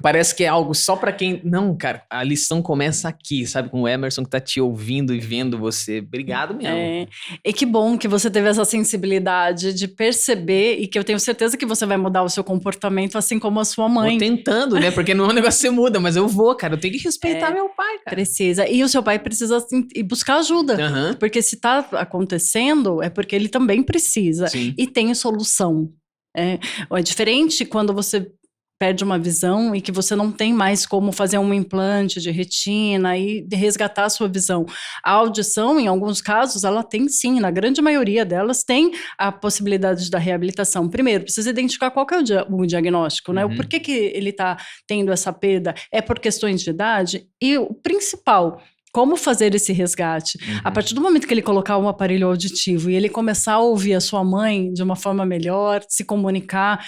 parece que é algo só pra quem... Não, cara, a lição começa aqui, sabe? Com o Emerson que tá te ouvindo e vendo você. Obrigado mesmo. E que bom que você teve essa sensibilidade de perceber e que eu tenho certeza que você vai mudar o seu comportamento assim como a sua mãe. Vou tentando, né? Porque não é um negócio que você muda, mas eu vou, cara. Eu tenho que respeitar meu pai, cara. Precisa. E o seu pai precisa ir buscar ajuda. Uhum. Porque se tá acontecendo, é porque ele também precisa. Sim. E tem solução. É diferente quando você perde uma visão e que você não tem mais como fazer um implante de retina e resgatar a sua visão. A audição, em alguns casos, ela tem sim, na grande maioria delas, tem a possibilidade da reabilitação. Primeiro, precisa identificar qual que é o diagnóstico, né? Uhum. Por que ele está tendo essa perda? É por questões de idade? E o principal... Como fazer esse resgate? Uhum. A partir do momento que ele colocar um aparelho auditivo e ele começar a ouvir a sua mãe de uma forma melhor, se comunicar,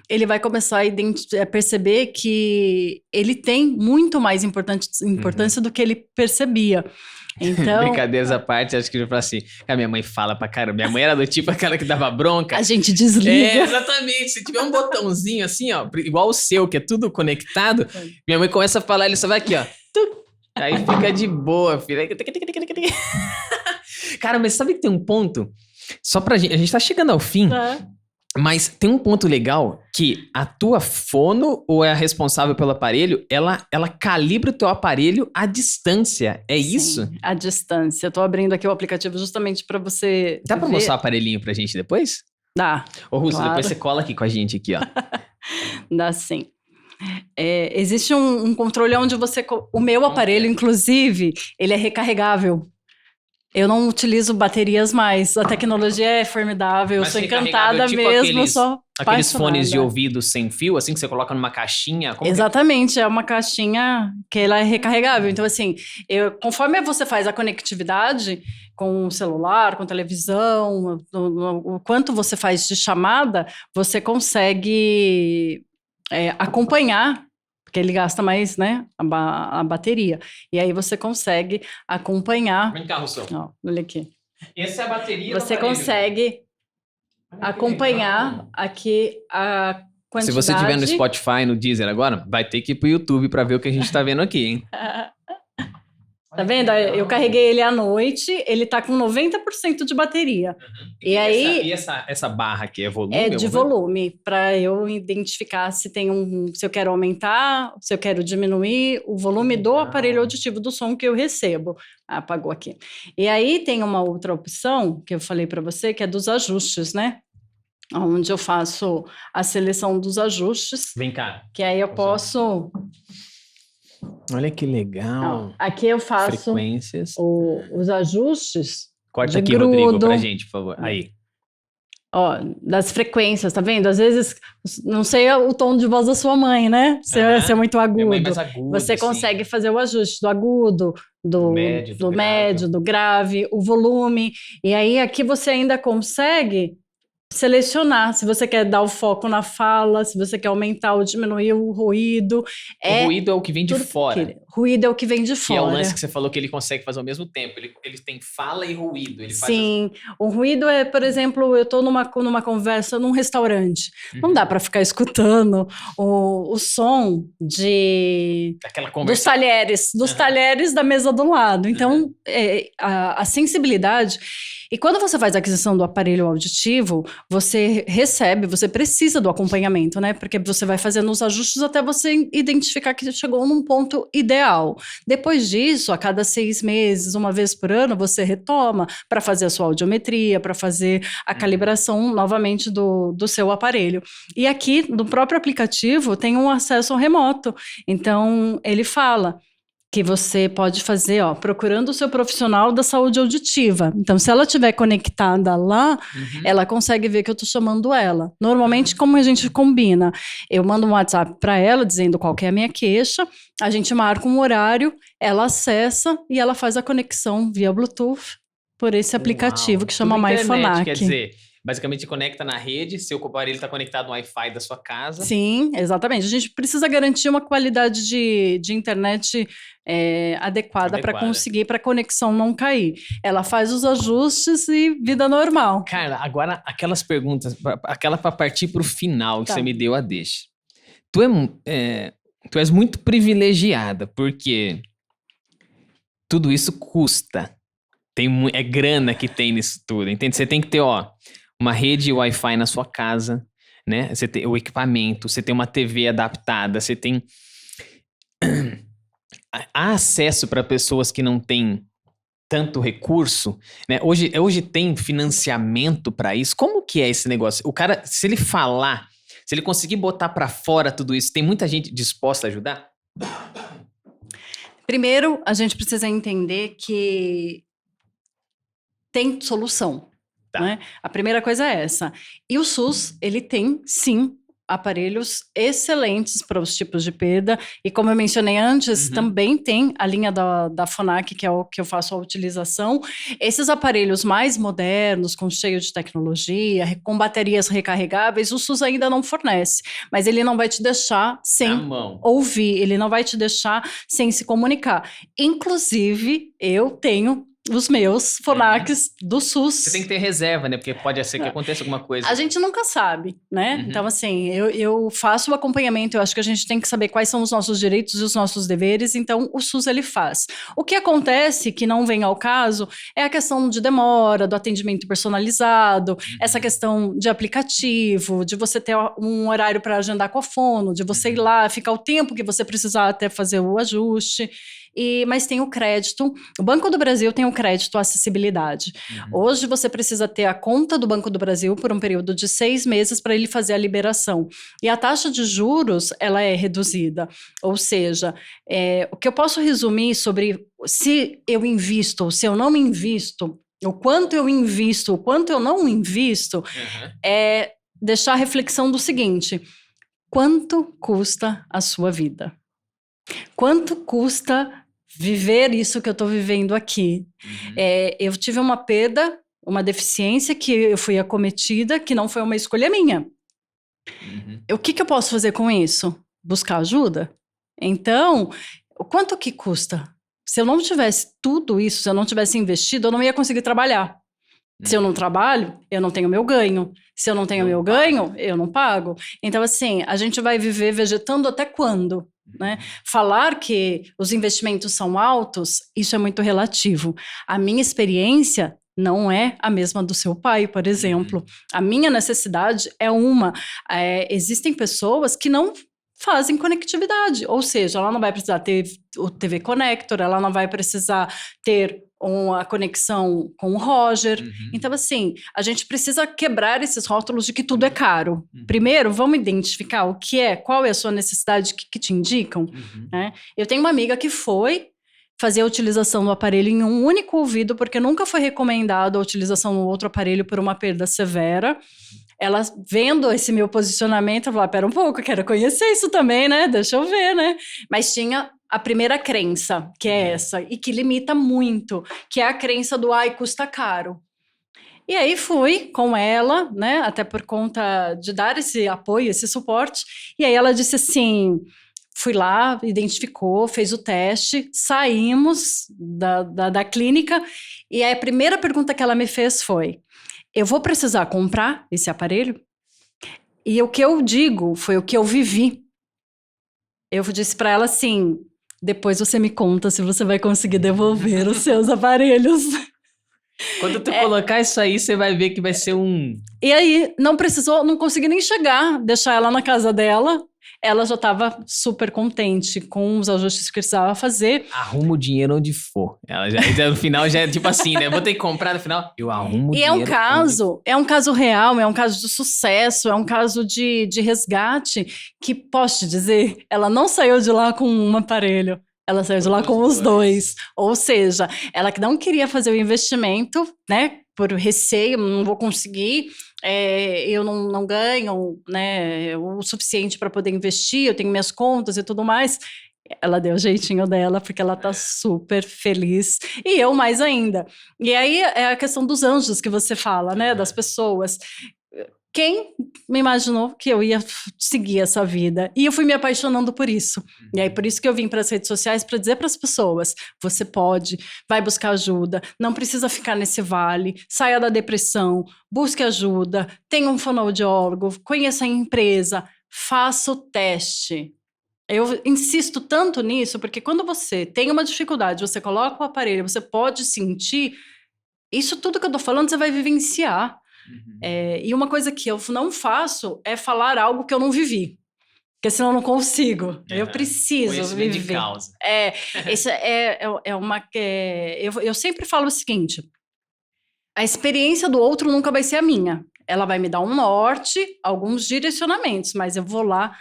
ele vai começar a perceber que ele tem muito mais importância do que ele percebia. Então, brincadeiras à parte, acho que eu falo assim, a minha mãe fala pra caramba, minha mãe era do tipo aquela que dava bronca. A gente desliga. Exatamente, se tiver um botãozinho assim, ó, igual o seu, que é tudo conectado, minha mãe começa a falar, ele só vai aqui, ó, aí fica de boa, filho. Cara, mas sabe que tem um ponto? Só pra gente, a gente tá chegando ao fim, mas tem um ponto legal que a tua fono, ou é a responsável pelo aparelho, ela calibra o teu aparelho à distância, é isso? Sim, à distância. Eu tô abrindo aqui o aplicativo justamente pra você Dá pra ver. mostrar o aparelhinho pra gente depois? Dá. Ô, Russo, claro. Depois você cola aqui com a gente, aqui, ó. Dá sim. Existe um controle onde o meu aparelho, inclusive, ele é recarregável. Eu não utilizo baterias mais. A tecnologia é formidável. Eu sou encantada tipo mesmo. Sou aqueles fones de apaixonada. ouvido sem fio, assim, que você coloca numa caixinha. Como Exatamente. É uma caixinha que ela é recarregável. Então, assim, conforme você faz a conectividade com o celular, com televisão, o quanto você faz de chamada, você consegue... acompanhar, porque ele gasta mais, né, a bateria. E aí você consegue acompanhar. Vem cá, Russo. Ó, olha aqui. Essa é a bateria Você consegue acompanhar aqui a quantidade. Se você estiver no Spotify, no Deezer agora, vai ter que ir pro YouTube pra ver o que a gente tá vendo aqui, hein? Tá vendo? Eu carreguei ele à noite, ele tá com 90% de bateria. E aí... essa barra aqui é volume? É de volume, para eu identificar se eu quero aumentar, se eu quero diminuir o volume do aparelho auditivo do som que eu recebo. Apagou aqui. E aí tem uma outra opção que eu falei para você, que é dos ajustes, né? Onde eu faço a seleção dos ajustes. Vem cá. Que aí eu posso... Olha que legal. Aqui eu faço frequências. Os ajustes. Corta aqui, grudo. Rodrigo, pra gente, por favor. Aí. Ó, das frequências, tá vendo? Às vezes, não sei o tom de voz da sua mãe, né? Se é muito agudo. Minha mãe é mais agudo, você consegue fazer o ajuste do agudo, do médio, do grave, o volume. E aí, aqui você ainda consegue selecionar se você quer dar o foco na fala, se você quer aumentar ou diminuir o ruído. O ruído é o que vem de fora. Ruído é o que vem de Que é o fora. lance que você falou que ele consegue fazer ao mesmo tempo. Ele tem fala e ruído. Ele Sim, o ruído é, por exemplo, eu tô numa conversa num restaurante. Não dá para ficar escutando o som Aquela dos conversa. talheres da mesa do lado. Então, a sensibilidade... E quando você faz a aquisição do aparelho auditivo, você precisa do acompanhamento, né? Porque você vai fazendo os ajustes até você identificar que chegou num ponto ideal. Depois disso, a cada 6 meses, uma vez por ano, você retoma para fazer a sua audiometria, para fazer a calibração novamente do seu aparelho. E aqui, no próprio aplicativo, tem um acesso remoto. Então, ele fala que você pode fazer, procurando o seu profissional da saúde auditiva. Então, se ela estiver conectada lá, ela consegue ver que eu estou chamando ela. Normalmente, como a gente combina? Eu mando um WhatsApp para ela, dizendo qual que é a minha queixa, a gente marca um horário, ela acessa e ela faz a conexão via Bluetooth por esse aplicativo que chama MyPhonak. Quer dizer, basicamente conecta na rede, seu aparelho está conectado no Wi-Fi da sua casa. Sim, exatamente. A gente precisa garantir uma qualidade de internet adequada para conseguir, para a conexão não cair. Ela faz os ajustes e vida normal. Carla, agora aquelas perguntas, aquela para partir para o final que você me deu a deixa. Tu és muito privilegiada, porque tudo isso custa. É grana que tem nisso tudo, entende? Você tem que ter, uma rede Wi-Fi na sua casa, né? Você tem o equipamento, você tem uma TV adaptada, você tem... Há acesso para pessoas que não têm tanto recurso, né? Hoje tem financiamento para isso. Como que é esse negócio? O cara, se ele falar, se ele conseguir botar para fora tudo isso, tem muita gente disposta a ajudar? Primeiro, a gente precisa entender que tem solução. Tá. Né? A primeira coisa é essa. E o SUS, ele tem, sim, aparelhos excelentes para os tipos de perda. E como eu mencionei antes, também tem a linha da Phonak, que é o que eu faço a utilização. Esses aparelhos mais modernos, cheio de tecnologia, com baterias recarregáveis, o SUS ainda não fornece. Mas ele não vai te deixar sem ouvir, ele não vai te deixar sem se comunicar. Inclusive, eu tenho os meus Phonaks do SUS. Você tem que ter reserva, né? Porque pode ser que aconteça alguma coisa. A gente nunca sabe, né? Então, assim, eu faço o acompanhamento, eu acho que a gente tem que saber quais são os nossos direitos e os nossos deveres, então o SUS ele faz. O que acontece, que não vem ao caso, é a questão de demora, do atendimento personalizado, essa questão de aplicativo, de você ter um horário para agendar com a fono, de você ir lá, ficar o tempo que você precisar até fazer o ajuste. Mas tem o crédito. O Banco do Brasil tem o crédito à acessibilidade. Hoje você precisa ter a conta do Banco do Brasil por um período de 6 meses para ele fazer a liberação. E a taxa de juros, ela é reduzida. Ou seja, o que eu posso resumir sobre se eu invisto ou se eu não invisto, o quanto eu invisto, o quanto eu não invisto, é deixar a reflexão do seguinte: quanto custa a sua vida? Quanto custa viver isso que eu estou vivendo aqui? Eu tive uma perda, uma deficiência que eu fui acometida, que não foi uma escolha minha. O que eu posso fazer com isso? Buscar ajuda? Então, o quanto que custa? Se eu não tivesse tudo isso, se eu não tivesse investido, eu não ia conseguir trabalhar. Se eu não trabalho, eu não tenho meu ganho. Se eu não tenho meu ganho, eu não pago. Então, assim, a gente vai viver vegetando até quando? Né? Falar que os investimentos são altos, isso é muito relativo. A minha experiência não é a mesma do seu pai, por exemplo. A minha necessidade é uma. Existem pessoas que não fazem conectividade, ou seja, ela não vai precisar ter o TV Connector, ela não vai precisar ter uma conexão com o Roger. Então, assim, a gente precisa quebrar esses rótulos de que tudo é caro. Primeiro, vamos identificar o que é, qual é a sua necessidade que te indicam. Né? Eu tenho uma amiga que foi fazer a utilização do aparelho em um único ouvido, porque nunca foi recomendado a utilização no outro aparelho por uma perda severa. Ela, vendo esse meu posicionamento, ela falou, pera um pouco, eu quero conhecer isso também, né? Deixa eu ver, né? Mas tinha a primeira crença, que é essa, e que limita muito, que é a crença do, custa caro. E aí fui com ela, né? Até por conta de dar esse apoio, esse suporte. E aí ela disse assim, fui lá, identificou, fez o teste, saímos da clínica e aí a primeira pergunta que ela me fez foi: eu vou precisar comprar esse aparelho? E o que eu digo foi o que eu vivi. Eu disse para ela assim: depois você me conta se você vai conseguir devolver os seus aparelhos. Quando tu colocar isso aí, você vai ver que vai ser um... E aí, não consegui nem chegar, deixar ela na casa dela. Ela já estava super contente com os ajustes que precisava fazer. Arruma o dinheiro onde for. Ela já, no final já é tipo assim, né? Vou ter que comprar no final, eu arrumo o dinheiro. E é um caso real, é um caso de sucesso, é um caso de resgate que, posso te dizer, ela não saiu de lá com um aparelho. Ela saiu de lá com os dois. Ou seja, ela que não queria fazer o investimento, né? Por receio, não vou conseguir, eu não ganho, né, o suficiente para poder investir, eu tenho minhas contas e tudo mais. Ela deu o jeitinho dela, porque ela tá super feliz. E eu mais ainda. E aí é a questão dos anjos que você fala, né? Das pessoas. Quem me imaginou que eu ia seguir essa vida? E eu fui me apaixonando por isso. E aí, por isso que eu vim para as redes sociais para dizer para as pessoas: você pode, vai buscar ajuda, não precisa ficar nesse vale, saia da depressão, busque ajuda, tenha um fonoaudiólogo, conheça a empresa, faça o teste. Eu insisto tanto nisso, porque quando você tem uma dificuldade, você coloca o aparelho, você pode sentir, isso tudo que eu tô falando, você vai vivenciar. E uma coisa que eu não faço é falar algo que eu não vivi. Porque senão eu não consigo. Eu preciso viver. De causa. Eu sempre falo o seguinte: a experiência do outro nunca vai ser a minha. Ela vai me dar um norte, alguns direcionamentos, mas eu vou lá.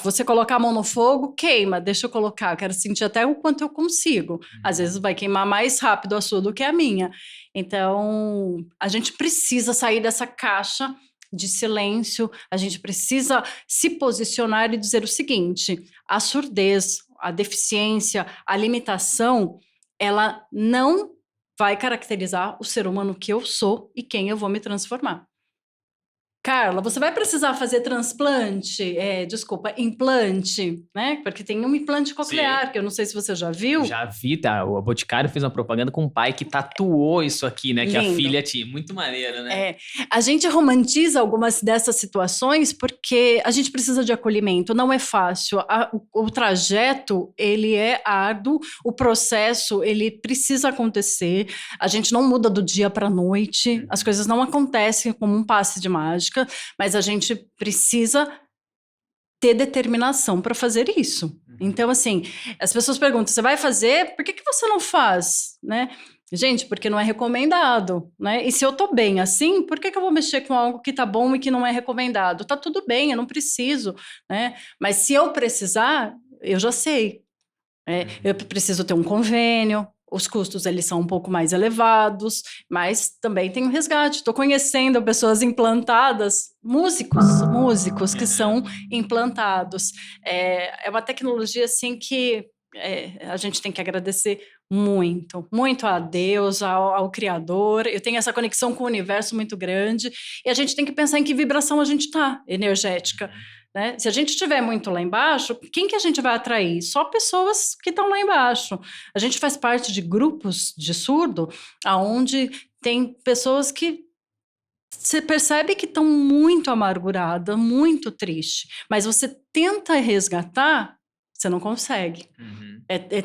Você colocar a mão no fogo, queima, deixa eu colocar. Eu quero sentir até o quanto eu consigo. Às vezes vai queimar mais rápido a sua do que a minha. Então, a gente precisa sair dessa caixa de silêncio, a gente precisa se posicionar e dizer o seguinte: a surdez, a deficiência, a limitação, ela não vai caracterizar o ser humano que eu sou e quem eu vou me transformar. Carla, você vai precisar fazer implante, né? Porque tem um implante coclear, Sim. que eu não sei se você já viu. Já vi, tá? O Boticário fez uma propaganda com um pai que tatuou isso aqui, né? Que Lindo. a filha tinha. Muito maneiro, né? A gente romantiza algumas dessas situações porque a gente precisa de acolhimento, não é fácil. O trajeto, ele é árduo, o processo, ele precisa acontecer. A gente não muda do dia para a noite, as coisas não acontecem como um passe de mágica. Mas a gente precisa ter determinação para fazer isso. Então, assim, as pessoas perguntam: você vai fazer? Por que você não faz? Né? Gente, porque não é recomendado, né? E se eu tô bem assim, por que eu vou mexer com algo que tá bom e que não é recomendado? Tá tudo bem, eu não preciso, né? Mas se eu precisar, eu já sei. Eu preciso ter um convênio. Os custos, eles são um pouco mais elevados, mas também tem o resgate. Estou conhecendo pessoas implantadas, músicos que são implantados. É uma tecnologia, assim, que a gente tem que agradecer muito, muito a Deus, ao Criador. Eu tenho essa conexão com o universo muito grande, e a gente tem que pensar em que vibração a gente está, energética. Né? Se a gente estiver muito lá embaixo, quem que a gente vai atrair? Só pessoas que estão lá embaixo. A gente faz parte de grupos de surdo, onde tem pessoas que você percebe que estão muito amarguradas, muito tristes, mas você tenta resgatar, você não consegue.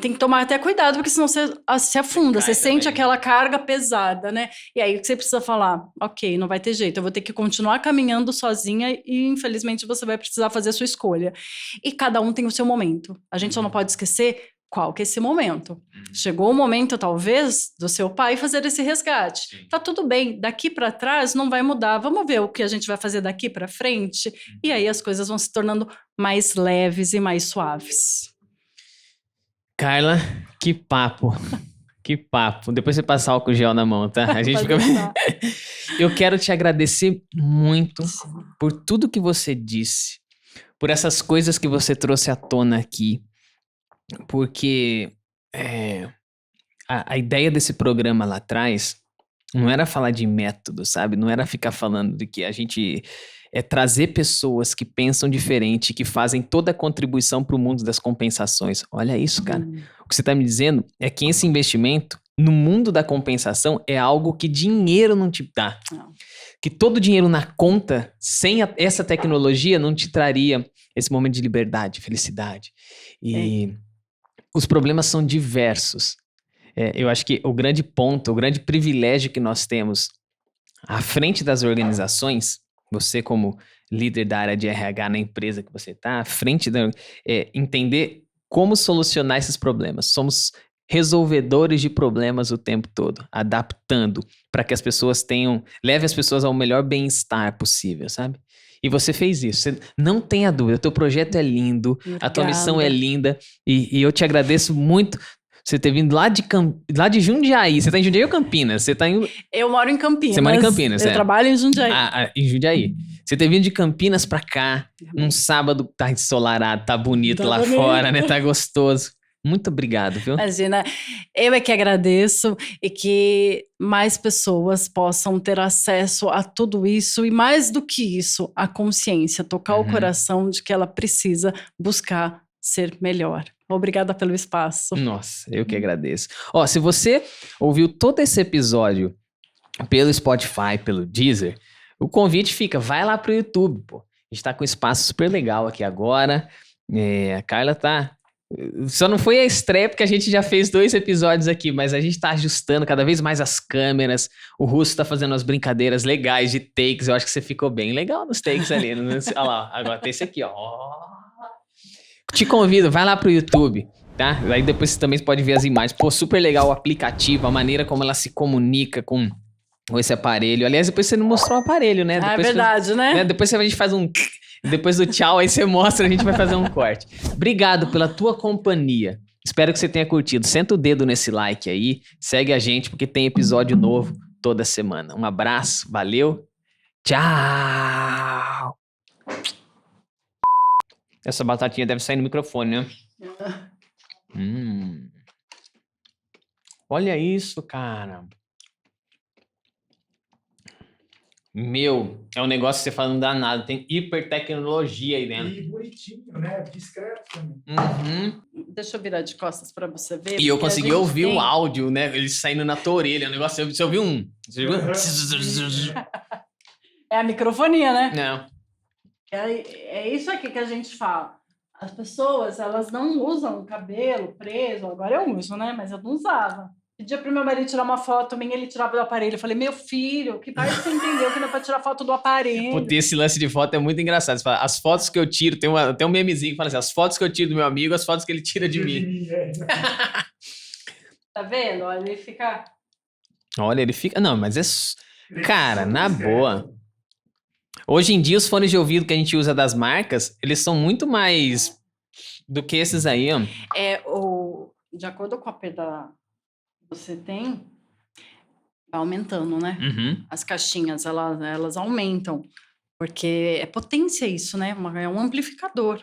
Tem que tomar até cuidado, porque senão você se afunda, você sente aquela carga pesada, né? E aí você precisa falar: ok, não vai ter jeito, eu vou ter que continuar caminhando sozinha e infelizmente você vai precisar fazer a sua escolha. E cada um tem o seu momento. A gente só não pode esquecer qual que é esse momento. Chegou o momento, talvez, do seu pai fazer esse resgate. Tá tudo bem, daqui para trás não vai mudar, vamos ver o que a gente vai fazer daqui para frente, e aí as coisas vão se tornando mais leves e mais suaves. Carla, que papo. Que papo. Depois você passa álcool gel na mão, tá? A gente fica... Eu quero te agradecer muito por tudo que você disse, por essas coisas que você trouxe à tona aqui, porque a ideia desse programa lá atrás não era falar de método, sabe? Não era ficar falando de que a gente é trazer pessoas que pensam diferente, que fazem toda a contribuição para o mundo das compensações. Olha isso, cara. O que você está me dizendo é que esse investimento no mundo da compensação é algo que dinheiro não te dá. Não. Que todo dinheiro na conta, sem essa tecnologia, não te traria esse momento de liberdade, felicidade. E os problemas são diversos. Eu acho que o grande ponto, o grande privilégio que nós temos à frente das organizações, você como líder da área de RH na empresa que você está, à frente entender como solucionar esses problemas. Somos resolvedores de problemas o tempo todo, adaptando para que as pessoas leve as pessoas ao melhor bem-estar possível, sabe? E você fez isso, você não tenha dúvida, o teu projeto é lindo, Obrigada. a tua missão é linda, e eu te agradeço muito você ter vindo lá de Jundiaí. Você tá em Jundiaí ou Campinas? Eu moro em Campinas. Você mora em Campinas, Eu trabalho em Jundiaí. Em Jundiaí. Você ter vindo de Campinas pra cá, num sábado, tá ensolarado, tá bonito lá fora, né? Tá gostoso. Muito obrigado, viu? Imagina, eu é que agradeço e que mais pessoas possam ter acesso a tudo isso e mais do que isso, a consciência, tocar o coração de que ela precisa buscar ser melhor. Obrigada pelo espaço. Nossa, eu que agradeço. Ó, se você ouviu todo esse episódio pelo Spotify, pelo Deezer, o convite fica, vai lá pro YouTube, pô. A gente tá com um espaço super legal aqui agora. A Carla tá... Só não foi a estreia porque a gente já fez 2 episódios aqui, mas a gente tá ajustando cada vez mais as câmeras. O Russo tá fazendo umas brincadeiras legais de takes. Eu acho que você ficou bem legal nos takes ali. Olha lá, agora tem esse aqui, ó. Te convido, vai lá pro YouTube, tá? Aí depois você também pode ver as imagens. Pô, super legal o aplicativo, a maneira como ela se comunica com esse aparelho. Aliás, depois você não mostrou o aparelho, né? É verdade, né? Depois a gente faz um... Depois do tchau, aí você mostra, a gente vai fazer um corte. Obrigado pela tua companhia. Espero que você tenha curtido. Senta o dedo nesse like aí, segue a gente, porque tem episódio novo toda semana. Um abraço, valeu, tchau! Essa batatinha deve sair no microfone, né? Olha isso, cara. Meu, é um negócio que você fala, não dá nada. Tem hipertecnologia aí dentro. E bonitinho, né? Discreto também. Deixa eu virar de costas pra você ver. E eu consegui ouvir o áudio, né? Ele saindo na tua orelha. O negócio, você ouviu um... Você ouviu? É a microfonia, né? Não. É isso aqui que a gente fala. As pessoas, elas não usam o cabelo preso. Agora eu uso, né? Mas eu não usava. Pedia pro meu marido tirar uma foto minha, ele tirava do aparelho. Eu falei, meu filho, que parte você entendeu que não é pra tirar foto do aparelho? Pô, esse lance de foto é muito engraçado. Você fala, as fotos que eu tiro, tem um memezinho que fala assim, as fotos que eu tiro do meu amigo, as fotos que ele tira de mim. Tá vendo? Olha, ele fica... Olha, ele fica... Não, mas cara, na boa. Hoje em dia, os fones de ouvido que a gente usa das marcas, eles são muito mais do que esses aí, ó. De acordo com a pedal que você tem, vai aumentando, né? As caixinhas, elas aumentam. Porque é potência isso, né? É um amplificador.